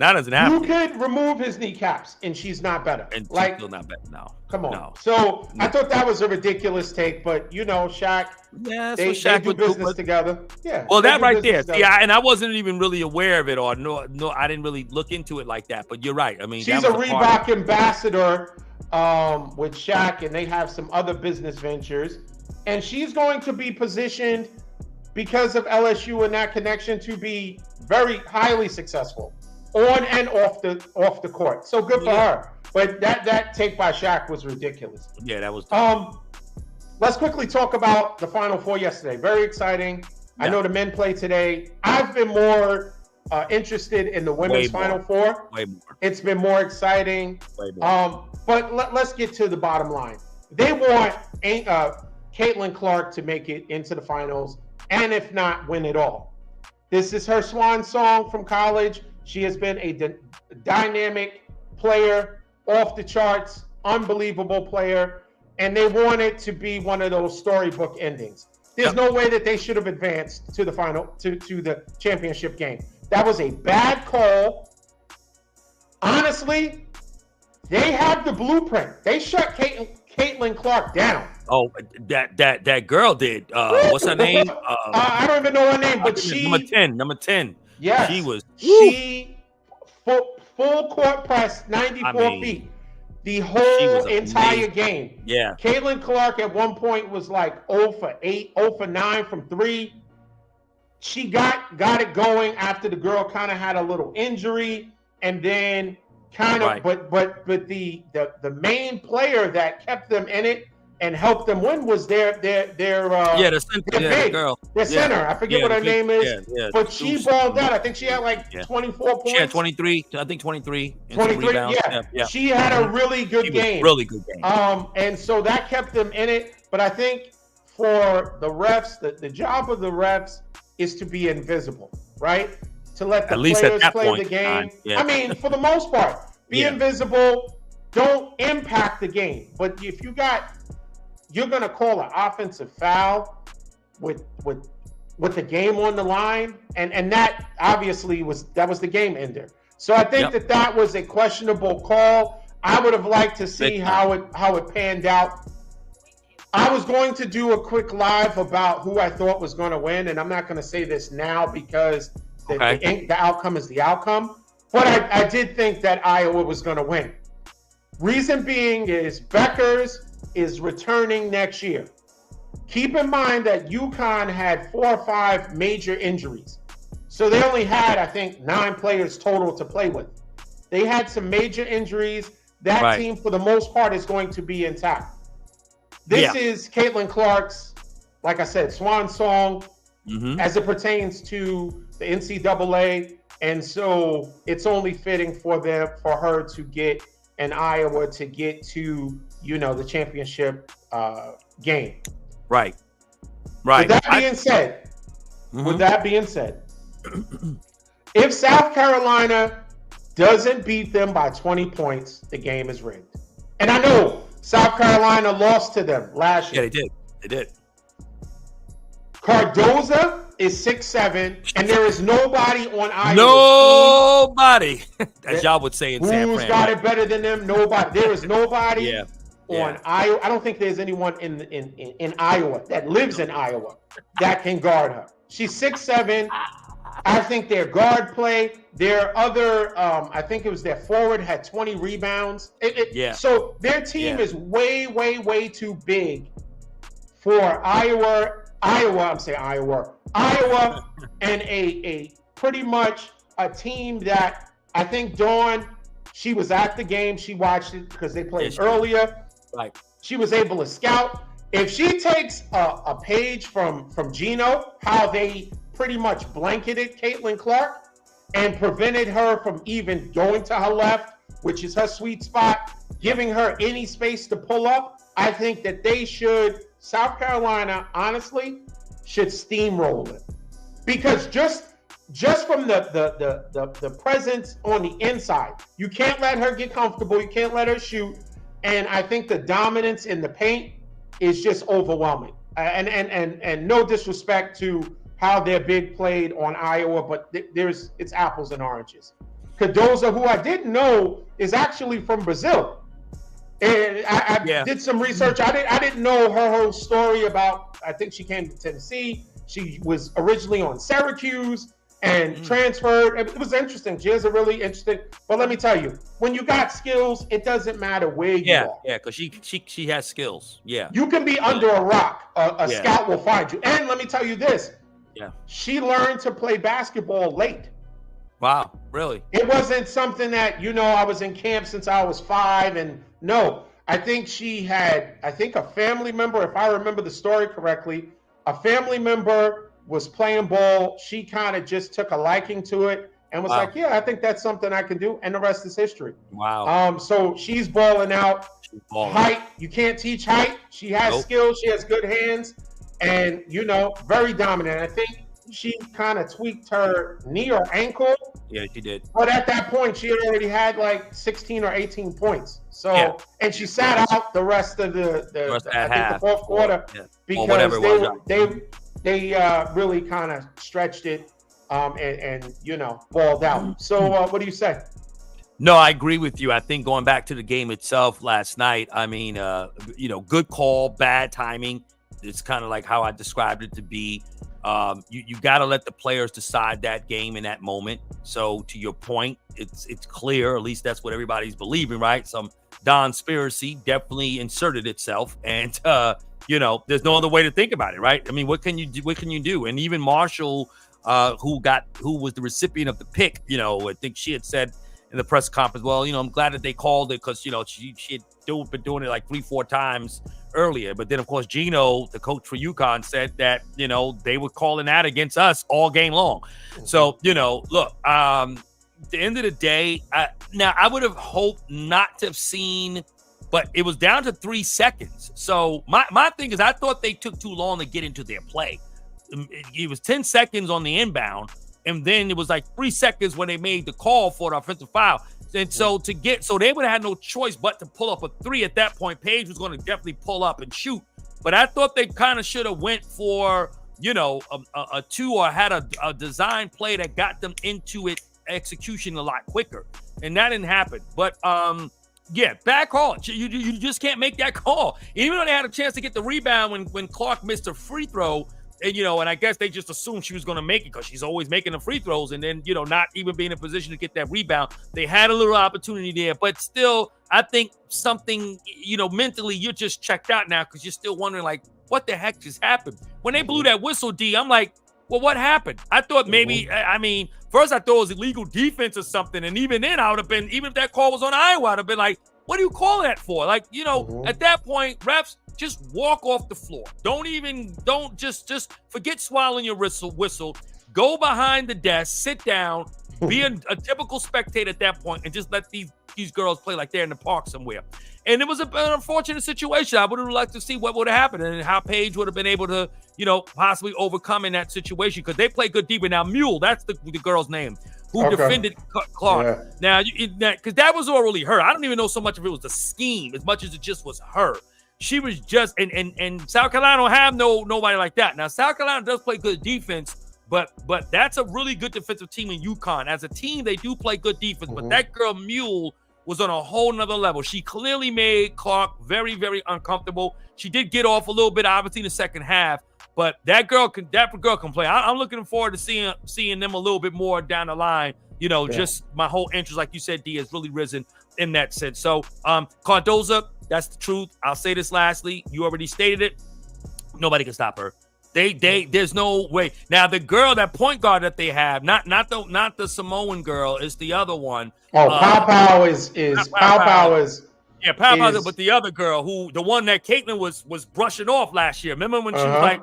You could remove his kneecaps, and she's not better. And she's still not better. No. Come on. No. So I thought that was a ridiculous take, but Shaq. Yeah, they do business together. Yeah. Well, that right there. Yeah, and I wasn't even really aware of it, or no, I didn't really look into it like that. But you're right. I mean, she's a Reebok ambassador with Shaq, and they have some other business ventures, and she's going to be positioned because of LSU and that connection to be very highly successful on and off the court. So good for her. But that take by Shaq was ridiculous. Yeah, that was. Let's quickly talk about the Final Four yesterday. Very exciting. Yeah. I know the men play today. I've been more interested in the women's Final Four. Way more. It's been more exciting. Way more. But let's get to the bottom line. They want Caitlin Clark to make it into the finals, and if not, win it all. This is her swan song from college. She has been a dynamic player, off the charts, unbelievable player, and they want it to be one of those storybook endings. there's no way that they should have advanced to the final, to the championship game. That was a bad call. Honestly, they have the blueprint. They shut Caitlin Clark down. Oh, that girl did. What's her name? I don't even know her name, but she number 10. Yes, she was. Full court press, 94 feet. The whole entire game. Yeah. Caitlin Clark at one point was like 0 for 8, 0 for 9 from 3. She got it going after the girl kind of had a little injury, and then kind of, but the main player that kept them in it and helped them win was their the center, big, girl. Their center. I forget what her name is. But she balled out. I think she had like 24 points. She had 23. I think 23. 23. Yeah. She had a really good game. Really good game. And so that kept them in it. But I think for the refs, the job of the refs is to be invisible, right? To let the players play the game. I mean, for the most part, be invisible. Don't impact the game. But if you're going to call an offensive foul with the game on the line, and that obviously was the game ender. So I think that was a questionable call. I would have liked to see how it panned out. I was going to do a quick live about who I thought was going to win, and I'm not going to say this now because the outcome is the outcome. But I did think that Iowa was going to win. Reason being is Beckers is returning next year. Keep in mind that UConn had 4 or 5 major injuries. So they only had, I think, 9 players total to play with. They had some major injuries. That team, for the most part, is going to be intact. This is Caitlin Clark's, like I said, swan song as it pertains to the NCAA. And so it's only fitting for her to get an Iowa to get to, the championship game. Right. With that being said, if South Carolina doesn't beat them by 20 points, the game is rigged. And I know South Carolina lost to them last year. Yeah, they did. Cardoza is 6'7", and there is nobody on Iowa. Nobody, as y'all would say in San Fran. Who's got it better than them? Nobody. There is nobody on Iowa. I don't think there's anyone in Iowa that lives in Iowa that can guard her. She's 6'7". I think their guard play, their other, I think it was their forward had 20 rebounds. So their team is way, way, way too big for Iowa, and a pretty much a team that I think Dawn, she was at the game. She watched it because they played earlier. Right. She was able to scout. If she takes a page from Gino, how they pretty much blanketed Caitlin Clark and prevented her from even going to her left, which is her sweet spot, giving her any space to pull up, I think that they should, South Carolina, honestly, should steamroll it. Because just from the presence on the inside, you can't let her get comfortable, you can't let her shoot, and I think the dominance in the paint is just overwhelming. And no disrespect to how their big played on Iowa, but it's apples and oranges. Cardoza, who I didn't know, is actually from Brazil. And I did some research. I didn't know her whole story about, I think she came to Tennessee. She was originally on Syracuse and transferred. It was interesting. She has a really interesting, but let me tell you, when you got skills, it doesn't matter where you are. Yeah, because she has skills. Yeah. You can be under a rock. A scout will find you. And let me tell you this. Yeah. She learned to play basketball late. Wow, really? It wasn't something that, I was in camp since I was 5. And no, I think she had, a family member, if I remember the story correctly, a family member was playing ball. She kind of just took a liking to it and was like, I think that's something I can do. And the rest is history. Wow. So she's balling out. Height, you can't teach height. She has skills. She has good hands. And, very dominant. I think she kind of tweaked her knee or ankle. Yeah, she did. But at that point, she had already had like 16 or 18 points. So, Yeah. and she sat out the rest of the fourth quarter because they really kind of stretched it and balled out. So, what do you say? No, I agree with you. I think going back to the game itself last night, I mean, good call, bad timing. It's kind of like how I described it to be. You got to let the players decide that game in that moment. So to your point, it's clear, at least that's what everybody's believing, right? Some Donspiracy definitely inserted itself, and there's no other way to think about it, right? I mean, what can you do? And even Marshall, who was the recipient of the pick, I think she had said in the press conference, well, I'm glad that they called it because, she had been doing it like 3-4 times earlier. But then, of course, Gino, the coach for UConn, said that, they were calling that against us all game long. So, look, at the end of the day, now I would have hoped not to have seen, but it was down to 3 seconds. So my thing is I thought they took too long to get into their play. It was 10 seconds on the inbound. And then it was like 3 seconds when they made the call for the offensive foul. And so they would have had no choice but to pull up a 3 at that point. Paige was going to definitely pull up and shoot. But I thought they kind of should have went for, a 2 or had a design play that got them into it execution a lot quicker. And that didn't happen. But, bad call. You just can't make that call. Even though they had a chance to get the rebound when Clark missed a free throw, and, and I guess they just assumed she was going to make it because she's always making the free throws and then, not even being in a position to get that rebound. They had a little opportunity there, but still, I think something, mentally you're just checked out now because you're still wondering, like, what the heck just happened? When they blew that whistle, D, I'm like, well, what happened? I thought maybe, first I thought it was illegal defense or something. And even then I would have been, even if that call was on Iowa, I'd have been like, what are you calling that for? Like, at that point, refs, just walk off the floor. Don't just forget swallowing your whistle. Go behind the desk, sit down, be a typical spectator at that point, and just let these girls play like they're in the park somewhere. And it was an unfortunate situation. I would have liked to see what would have happened and how Paige would have been able to, possibly overcome in that situation because they play good defense. Now, Mule, that's the girl's name, who defended Clark. Yeah. Now, because that was all really her. I don't even know so much if it was the scheme as much as it just was her. She was just and South Carolina don't have nobody like that. Now, South Carolina does play good defense, but that's a really good defensive team in UConn. As a team, they do play good defense, but that girl Mule was on a whole nother level. She clearly made Clark very, very uncomfortable. She did get off a little bit, obviously, in the second half, but that girl can play. I'm looking forward to seeing them a little bit more down the line. Just my whole interest, like you said, D, has really risen in that sense. So, Cardoza, that's the truth. I'll say this lastly. You already stated it. Nobody can stop her. There's no way. Now, the girl, that point guard that they have, not the Samoan girl, is the other one. Oh, Pow is. Yeah, Pow, but the other girl, the one that Caitlin was brushing off last year. Remember when she was like,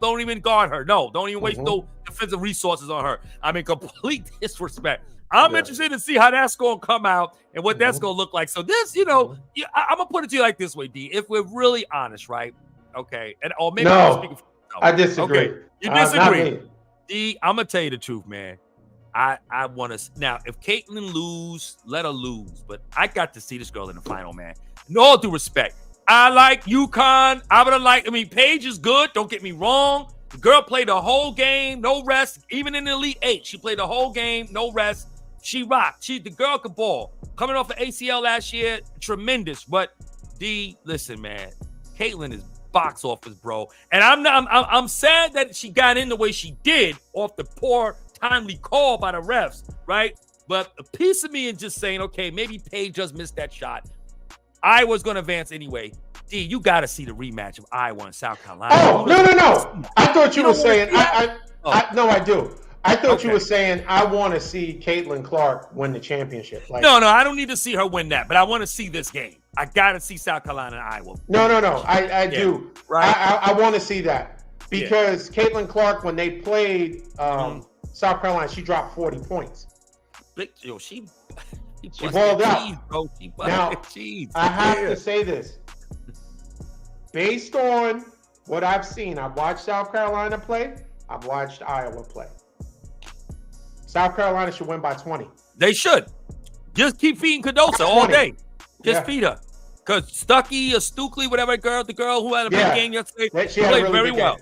don't even guard her. No, don't even waste no defensive resources on her. I mean, complete disrespect. I'm interested to see how that's going to come out and what that's going to look like. So this, I'm going to put it to you like this way, D. If we're really honest, right? Okay. Or maybe I disagree. Okay. You disagree. D, I'm going to tell you the truth, man. I want to. Now, if Caitlin lose, let her lose. But I got to see this girl in the final, man. In all due respect, I like UConn. Paige is good. Don't get me wrong. The girl played the whole game, no rest. Even in the Elite Eight, she played the whole game, no rest. She rocked. The girl could ball. Coming off the ACL last year, tremendous. But D, listen, man, Caitlin is box office, bro. And I'm sad that she got in the way she did off the poor timely call by the refs, right? But a piece of me is just saying, okay, maybe Paige just missed that shot. Iowa's going to advance anyway. D, you got to see the rematch of Iowa and South Carolina. Oh, no. I thought you were saying, I do. I thought you were saying I want to see Caitlin Clark win the championship. No, I don't need to see her win that, but I want to see this game. I got to see South Carolina and Iowa. No. I do. Right. I want to see that because Caitlin Clark, when they played South Carolina, she dropped 40 points. She balled out. Bro. Now, I have to say this. Based on what I've seen, I've watched South Carolina play. I've watched Iowa play. South Carolina should win by 20. They should. Just keep feeding Cardoso all day. Just feed her. Because Stuckey or Stukely, whatever the girl who had a big game yesterday, she played really well.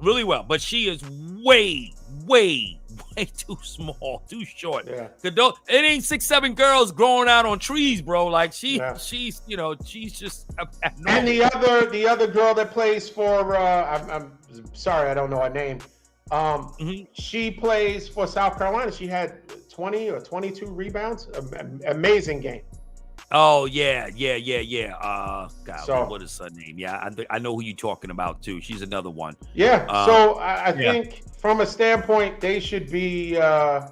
Really well. But she is way, way, way too small, too short. Yeah. It ain't 6'7" girls growing out on trees, bro. Like she's just abnormal. And the other girl that plays for I'm sorry, I don't know her name. She plays for South Carolina. She had 20 or 22 rebounds. Amazing game. Oh yeah. God, what is her name? Yeah, I know who you're talking about too. She's another one. Yeah. So I think from a standpoint, they should be, I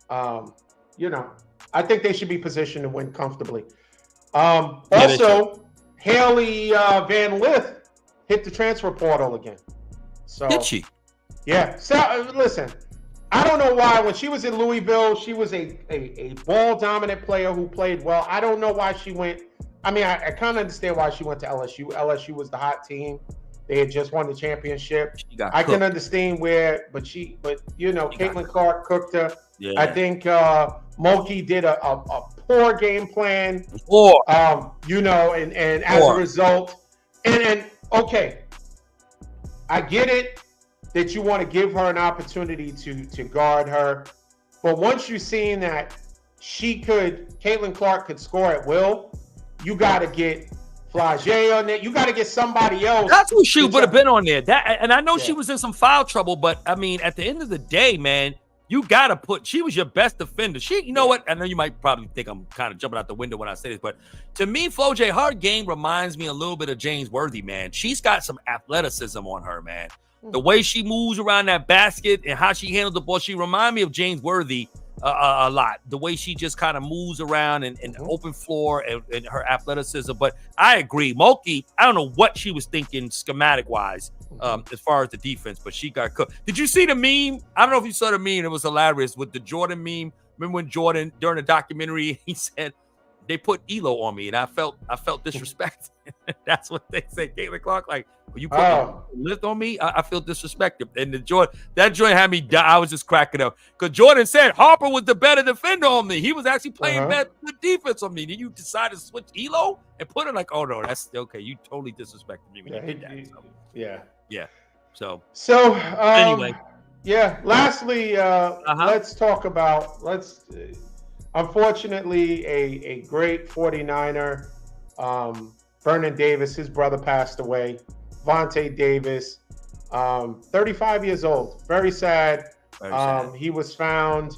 think they should be positioned to win comfortably. Also, Haley Van Lith hit the transfer portal again. So did she? Yeah. So listen. I don't know why. When she was in Louisville, she was a ball-dominant player who played well. I don't know why she went. I mean, I kind of understand why she went to LSU. LSU was the hot team. They had just won the championship. I can understand but Caitlin Clark cooked her. Yeah. I think Mulkey did a poor game plan. And as a result, and okay, I get it that you want to give her an opportunity to guard her. But once you've seen that Caitlin Clark could score at will, you got to get Flage on there. You got to get somebody else. That's who she would have been on there. And I know she was in some foul trouble, but I mean, at the end of the day, man, you got to she was your best defender. You know what? I know you might probably think I'm kind of jumping out the window when I say this, but to me, Flage, her game reminds me a little bit of James Worthy, man. She's got some athleticism on her, man. The way she moves around that basket and how she handles the ball, she reminds me of James Worthy a lot. The way she just kind of moves around and open floor and her athleticism. But I agree. Mulkey, I don't know what she was thinking schematic-wise as far as the defense, but she got cooked. Did you see the meme? I don't know if you saw the meme. It was hilarious with the Jordan meme. Remember when Jordan, during the documentary, he said, they put Elo on me, and I felt disrespected. That's what they say. Caitlin Clark, like, when you put a lift on me, I feel disrespected. And that joint had me die. I was just cracking up. Because Jordan said Harper was the better defender on me. He was actually playing better defense on me. Then you decided to switch Elo and put it like, oh, no, that's okay. You totally disrespected me when you did that. So. Yeah. So anyway. Yeah. Lastly, let's talk about unfortunately, a great 49er, Vernon Davis, his brother passed away. Vontae Davis, 35 years old. Very sad. He was found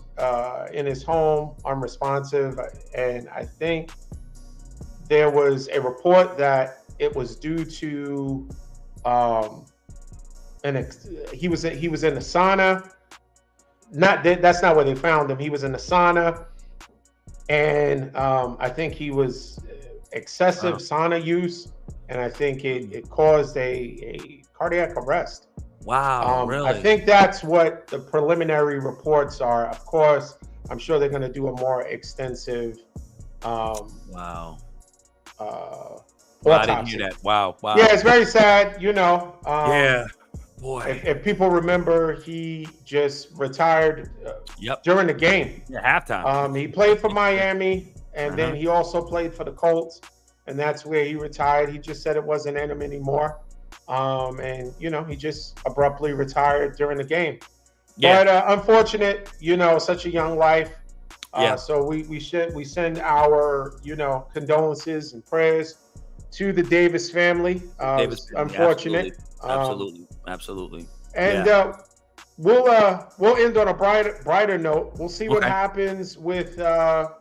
in his home, unresponsive, and I think there was a report that it was due to he was in the sauna. That's not where they found him. He was in the sauna. And I think he was excessive sauna use, and I think it caused a cardiac arrest. Wow, really? I think that's what the preliminary reports are. Of course, I'm sure they're going to do a more extensive I autopsy. didn't hear that. Wow. Yeah, it's very sad, Boy. If people remember, he just retired during the game. Yeah, halftime. He played for Miami, and then he also played for the Colts, and that's where he retired. He just said it wasn't in him anymore. And, he just abruptly retired during the game. Yeah. But unfortunate, such a young life. So we send our, condolences and prayers to the Davis family. Unfortunate. Absolutely. And we'll end on a brighter note. We'll see what happens with the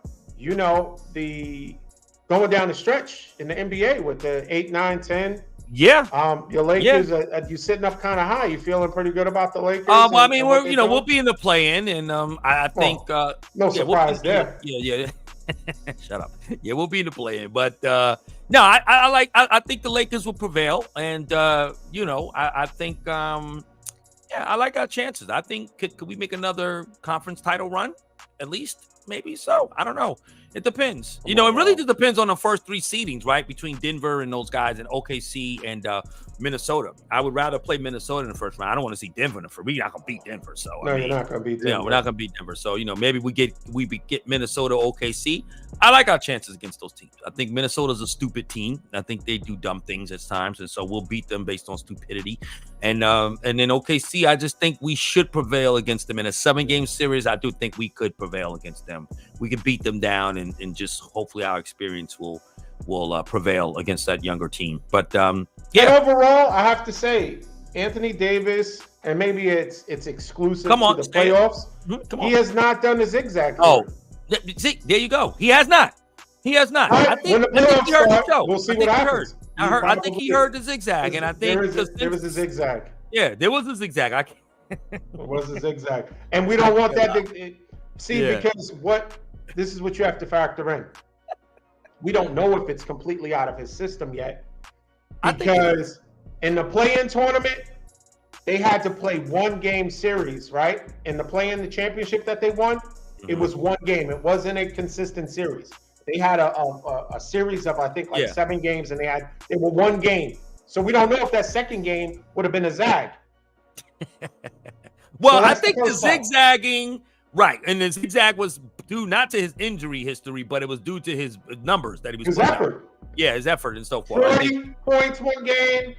going down the stretch in the NBA with the 8, 9, 10. Yeah. Your Lakers are you sitting up kind of high? You feeling pretty good about the Lakers? We'll be in the play-in, and I think no surprise there. Yeah. Shut up. Yeah, we'll be in the play-in, but no, I think the Lakers will prevail, and I think I like our chances. I think could we make another conference title run at least? Maybe so. I don't know. It depends. It really just depends on the first three seedings, right? Between Denver and those guys and OKC and Minnesota. I would rather play Minnesota in the first round. I don't want to see Denver in the first. We're not going to beat Denver. So you're not going to beat Denver. We're not going to beat Denver. So, maybe we get Minnesota, OKC. I like our chances against those teams. I think Minnesota's a stupid team. I think they do dumb things at times. And so we'll beat them based on stupidity. And then OKC, I just think we should prevail against them in a 7-game series. I do think we could prevail against them. We could beat them down and just hopefully our experience will prevail against that younger team. But And overall, I have to say, Anthony Davis, and maybe it's exclusive to the playoffs. He has not done the zigzag. See, there you go. He has not. Right. I think he heard the show. We'll see what happens. I think he heard the zigzag, and I think there was a zigzag. Yeah, there was a zigzag. It was a zigzag, and we don't want that to because this is what you have to factor in. We don't know if it's completely out of his system yet, because in the play-in tournament, they had to play 1-game series, right? In the play-in, the championship that they won, it was 1 game. It wasn't a consistent series. They had a series of, I think, 7 games, and they were 1 game. So we don't know if that second game would have been a zag. Well, I think the zigzagging, right, and the zigzag was due not to his injury history, but it was due to his numbers that he was. His effort. Yeah, his effort and so forth. 40 points 1 game.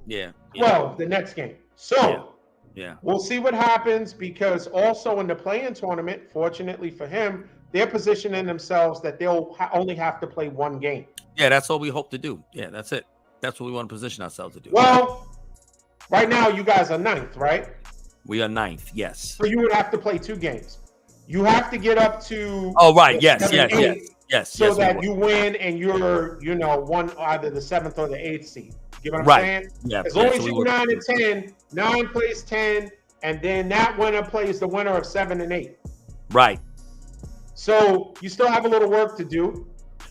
Yeah. 12 the next game. So yeah, we'll see what happens, because also in the play-in tournament, fortunately for him, they're positioning themselves that they'll only have to play 1 game. Yeah, that's what we hope to do. Yeah, that's it. That's what we want to position ourselves to do. Well, right now you guys are 9th, right? We are 9th, yes. So you would have to play 2 games. You have to get up to. Oh, right. Yes. So that you win and you're, one either the 7th or the 8th seed. You get what I'm saying? Yeah. As long as you're 9 and 10, 9 plays 10, and then that winner plays the winner of 7 and 8. Right. So you still have a little work to do.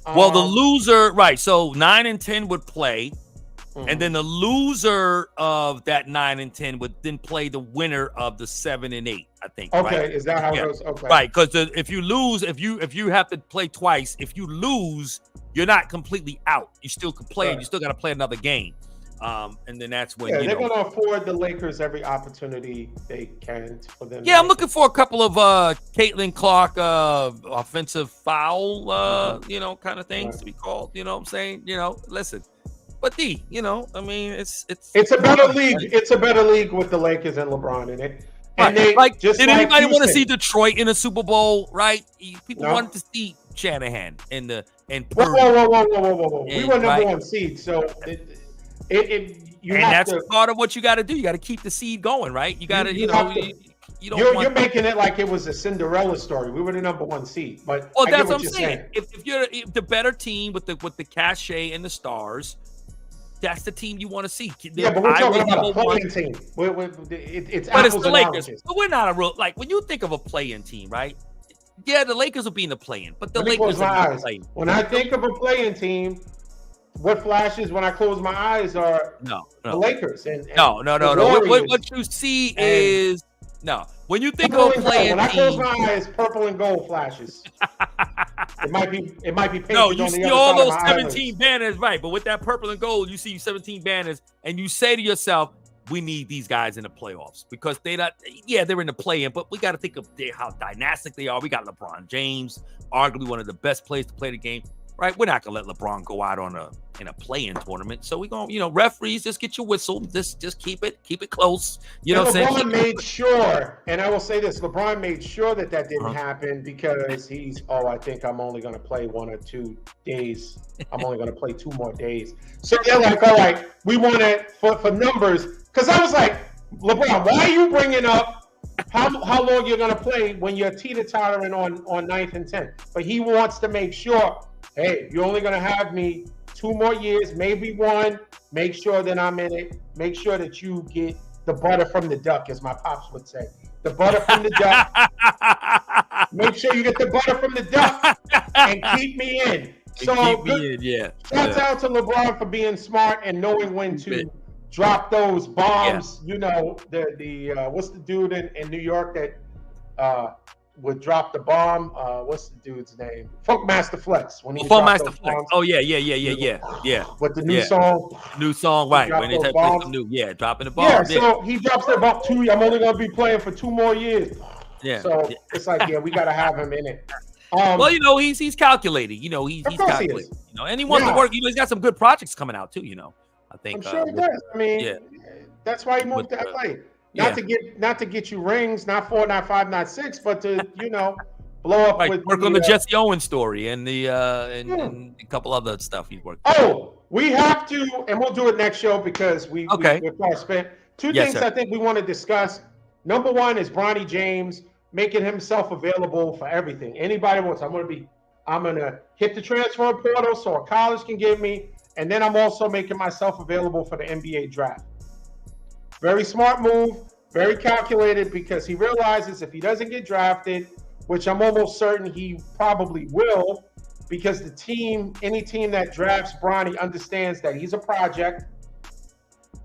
Well, the loser, right? So 9 and 10 would play, and then the loser of that 9 and 10 would then play the winner of the 7 and 8. I think. Okay, right? Is that how it goes? Okay. Right, because if you lose, if you have to play twice, if you lose, you're not completely out. You still can play, and you still got to play another game. And then that's when they're going to afford the Lakers every opportunity they can for them. Yeah, I'm looking for a couple of Caitlin Clark offensive foul, kind of things to be called. You know what I'm saying? Listen. But I mean, it's a better league. It's a better league with the Lakers and LeBron in it. And did anybody want to see Detroit in a Super Bowl? Right? People wanted to see Shanahan and Whoa! We were number 1 seed, so that's part of what you got to do. You got to keep the seed going, right? You got to, You're making it like it was a Cinderella story. We were the number 1 seed, but that's what I'm saying. If you're the better team with the cachet and the stars, that's the team you want to see. Yeah, but we're talking about a play-in team. It's the Lakers. But we're not a real, when you think of a play-in team, right? Yeah, the Lakers will be in the play-in, but the Lakers are in the play-in. When I think of a play-in team, what flashes when I close my eyes are the Lakers. No. What you see is when you think of a play-in team. When I close my eyes, purple and gold flashes. It might be painted. No, you see all those 17 banners, right? But with that purple and gold, you see 17 banners, and you say to yourself, "We need these guys in the playoffs because they're in the play-in, but we got to think of how dynastic they are. We got LeBron James, arguably one of the best players to play the game, right? We're not gonna let LeBron go out in a play-in tournament. So we're gonna, referees, just get your whistle, just keep it close. You know what I'm saying? LeBron made sure, and I will say this: LeBron made sure that didn't happen because I think I'm only gonna play 1 or 2 days. I'm only gonna play 2 more days. So they're like, all right, we want it for numbers. Because I was like, LeBron, why are you bringing up how long you're going to play when you're teeter-tottering on 9th and 10th? But he wants to make sure, hey, you're only going to have me 2 more years, maybe 1. Make sure that I'm in it. Make sure that you get the butter from the duck, as my pops would say. The butter from the duck. Make sure you get the butter from the duck and keep me in. Shouts out to LeBron for being smart and knowing when to drop those bombs. The what's the dude in New York that would drop the bomb. What's the dude's name? Funkmaster Flex. When he Funkmaster Flex. Oh yeah. With the new song. New song, right? When they play some new, dropping the bomb. Yeah, so he drops that bomb 2. I'm only gonna be playing for 2 more years. Yeah. So it's like, we gotta have him in it. Well, he's calculating. He's calculating. And he wants to work. He's got some good projects coming out too. I think. I'm sure he does. I mean, that's why he moved to LA. Not to get you rings, not 4, not 5, not 6, but to blow up with work on the Jesse Owens story and the and a couple other stuff he's working. Oh, we have to, and we'll do it next show because we're past spent. 2 things I think we want to discuss. Number 1 is Bronny James making himself available for everything. Anybody wants, I'm gonna hit the transfer portal so a college can give me, and then I'm also making myself available for the NBA draft. Very smart move, very calculated, because he realizes if he doesn't get drafted, which I'm almost certain he probably will, because any team that drafts Bronny understands that he's a project.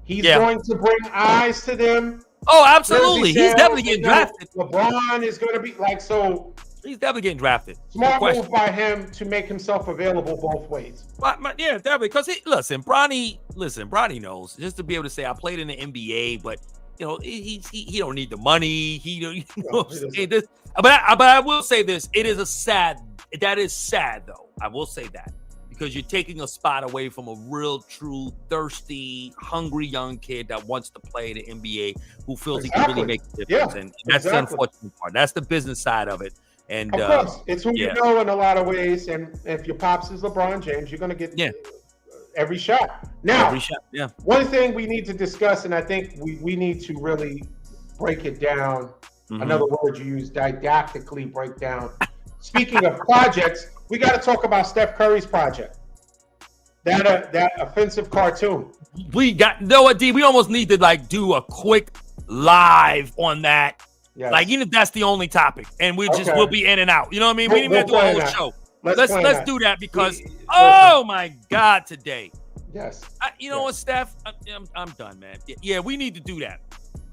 He's going to bring eyes to them. Oh, absolutely. He's definitely getting drafted. LeBron is going to be so. He's definitely getting drafted. Smart move by him to make himself available both ways. Yeah, definitely. Because Bronny knows, just to be able to say I played in the NBA, but he don't need the money. But I will say this: that is sad though. I will say that, because you're taking a spot away from a real, true, thirsty, hungry young kid that wants to play in the NBA, who feels he can really make a difference. And that's the unfortunate part. That's the business side of it. And of course, it's who you know in a lot of ways. And if your pops is LeBron James, you're going to get every shot. Now, one thing we need to discuss, and I think we need to really break it down. Mm-hmm. Another word you use, didactically break down. Speaking of projects, we got to talk about Steph Curry's project. That offensive cartoon. We almost need to do a quick live on that. Yes. Even if that's the only topic, and we'll be in and out. You know what I mean? We didn't even do a whole show. Let's do that because my God, today. Yes. You know what, Steph? I'm done, man. Yeah, we need to do that.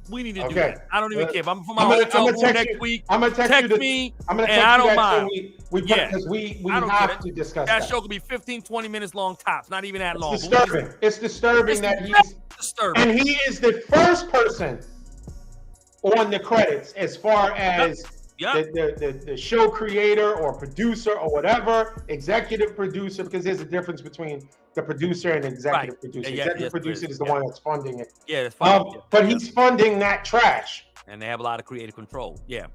We need to do that. I don't even care. If I'm from my hotel room next week. I'm gonna text me. I'm gonna text and I don't you mind. Because we have to discuss that. That show could be 15, 20 minutes long tops. Not even that long. It's disturbing that he's disturbing. And he is the first person on the credits as far as the show creator or producer or whatever, executive producer, because there's a difference between the producer and the executive producer. Executive producer is the one that's funding it. Yeah, it's funding. But he's funding that trash. And they have a lot of creative control. Yeah.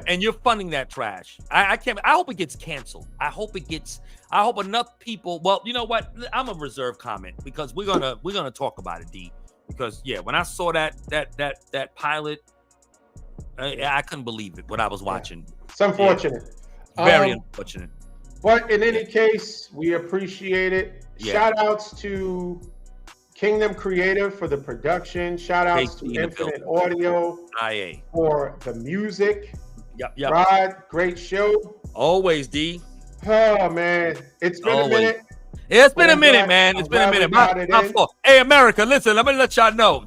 And you're funding that trash. I hope it gets canceled. I hope enough people. Well, you know what? I'm a reserve comment because we're gonna talk about it, D. Because when I saw that pilot, I couldn't believe it when I was watching. It's unfortunate. Very unfortunate. But in any case, we appreciate it. Shout outs to Kingdom Creative for the production. Shout outs to Infinite Audio for the music. Yep. Rod, great show. Always, D. Oh, man. It's been a minute. It's been a minute, man. It's been a minute. My fault. Hey, America, listen, I'm going to let y'all know.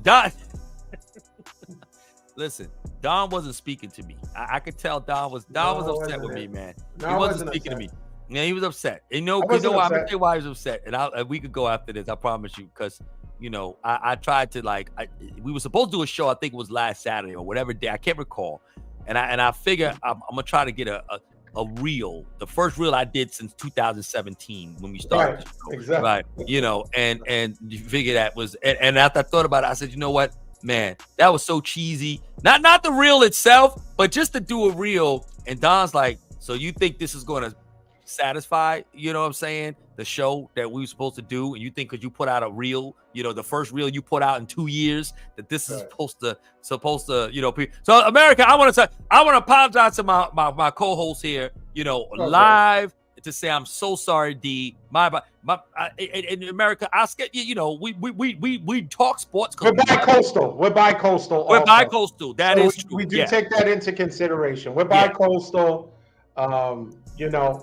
Listen, Don wasn't speaking to me. I could tell Don was upset with me, man. He wasn't speaking to me. Yeah, he was upset. I'm going to tell you why he was upset. And we could go after this, I promise you, because, I tried to, we were supposed to do a show, I think it was last Saturday or whatever day. I can't recall. And I figure I'm going to try to get a reel, the first reel I did since 2017 when we started. Right, exactly. Right. And you figure that was, and after I thought about it, I said, you know what, man, that was so cheesy. Not the reel itself, but just to do a reel. And Don's like, so you think this is going to satisfy, you know what I'm saying, the show that we were supposed to do, and you think because you put out a reel, the first reel you put out in 2 years, that this is supposed to, so America, I want to apologize to my co-host here, live, to say I'm so sorry, D. In America, I get we talk sports. We're bi-coastal. We're bi-coastal. That is true. We do take that into consideration. We're bi-coastal.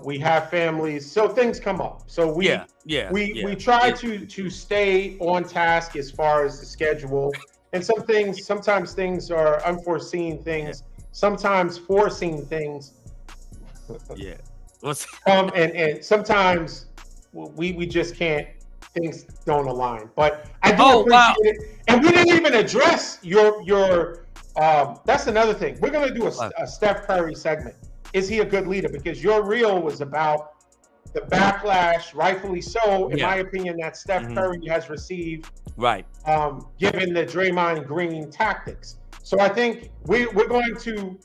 We have families, so things come up. So we try to stay on task as far as the schedule. And sometimes things are unforeseen things. sometimes forcing things. Yeah. And sometimes we just can't. Things don't align. But I do appreciate it. And we didn't even address your. That's another thing. We're gonna do a Steph Curry segment. Is he a good leader? Because your reel was about the backlash, rightfully so, in my opinion, that Steph Curry has received. Right. Given the Draymond Green tactics. So I think we're going to,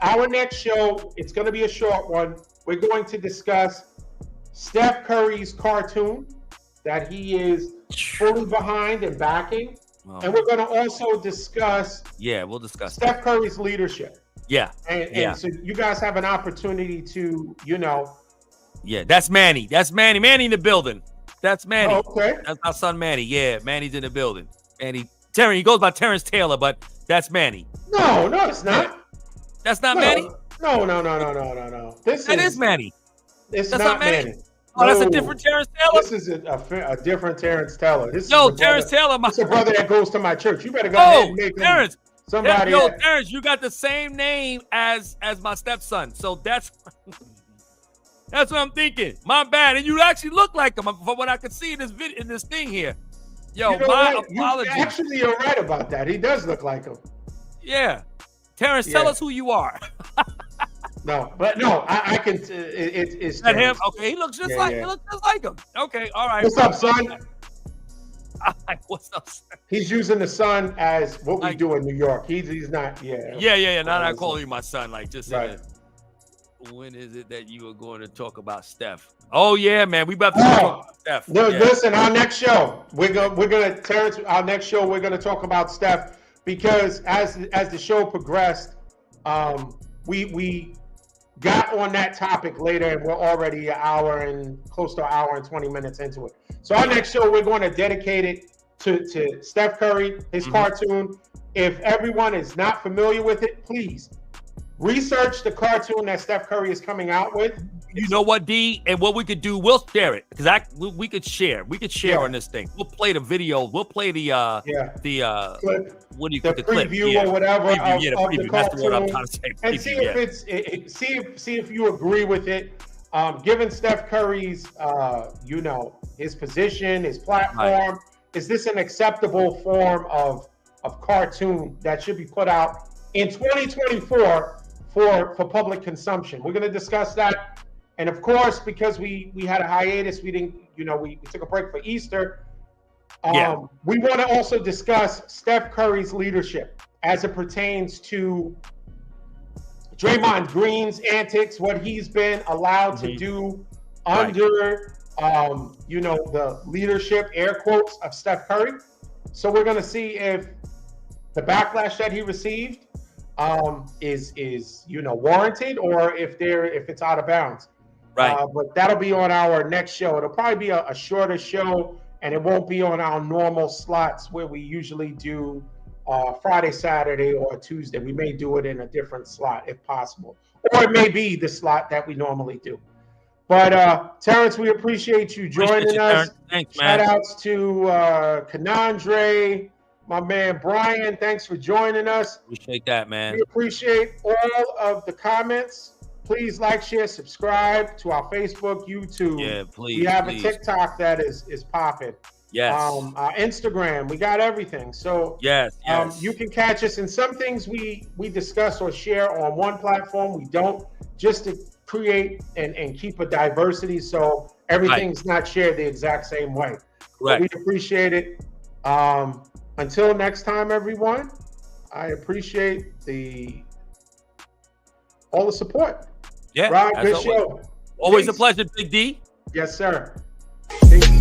our next show, it's going to be a short one. We're going to discuss Steph Curry's cartoon that he is fully behind and backing. And we're going to also discuss we'll discuss Steph Curry's leadership. Yeah. And so you guys have an opportunity to, Yeah, that's Manny. That's Manny. Manny in the building. That's Manny. Oh, okay. That's my son Manny. Yeah, Manny's in the building. Manny. He goes by Terrence Taylor, but that's Manny. No, it's not. That's not Manny? No. That is Manny. That's not Manny. Oh, that's a different Terrence Taylor? This is a different Terrence Taylor. Terrence Taylor. It's a brother that goes to my church. You better go ahead and make Terrence. Somebody. Terrence, you got the same name as my stepson. So that's what I'm thinking. My bad. And you actually look like him from what I could see in this thing here. Yo, my apologies. Actually, you're right about that. He does look like him. Yeah. Terrence, tell us who you are. I can. It's that him? Okay, he looks just like him. Okay, all right. What's up, son? What's up, son? He's using the son as what we do in New York. He's not. Yeah. Now I call you my son. Like just right. When is it that you are going to talk about Steph? Oh yeah, man, we about to talk about Steph. No, listen, our next show, we're gonna Terrence. Our next show, we're gonna talk about Steph because as the show progressed, we got on that topic later, and we're already close to an hour and 20 minutes into it. So our next show, we're going to dedicate it to Steph Curry, his cartoon. If everyone is not familiar with it, please research the cartoon that Steph Curry is coming out with. You know what, D? And what we could do, we'll share it because we could share. We could share on this thing. We'll play the video. We'll play the clip. What do you call the clip? Preview or whatever. The preview. That's what I'm trying to say. And see if see if you agree with it. Given Steph Curry's his position, his platform, is this an acceptable form of cartoon that should be put out in 2024 for public consumption? We're going to discuss that. And of course, because we had a hiatus, we didn't, we took a break for Easter. We want to also discuss Steph Curry's leadership as it pertains to Draymond Green's antics, what he's been allowed to do under, the leadership, air quotes, of Steph Curry. So we're going to see if the backlash that he received is warranted or if it's out of bounds. Right. But that'll be on our next show. It'll probably be a shorter show, and it won't be on our normal slots where we usually do Friday, Saturday, or Tuesday. We may do it in a different slot if possible, or it may be the slot that we normally do. But Terrence, we appreciate you joining us. Thanks, man. Shout outs to Kanandre, my man Brian. Thanks for joining us. Appreciate that, man. We appreciate all of the comments. Please like, share, subscribe to our Facebook, YouTube. Yeah, please. We have a TikTok that is popping. Yes. Our Instagram, we got everything. So yes. You can catch us. And some things we discuss or share on one platform, we don't, just to create and keep a diversity so everything's not shared the exact same way. Correct. We appreciate it. Until next time, everyone, I appreciate all the support. Yeah. Rob, good show. Always a pleasure, Big D. Yes, sir. Peace.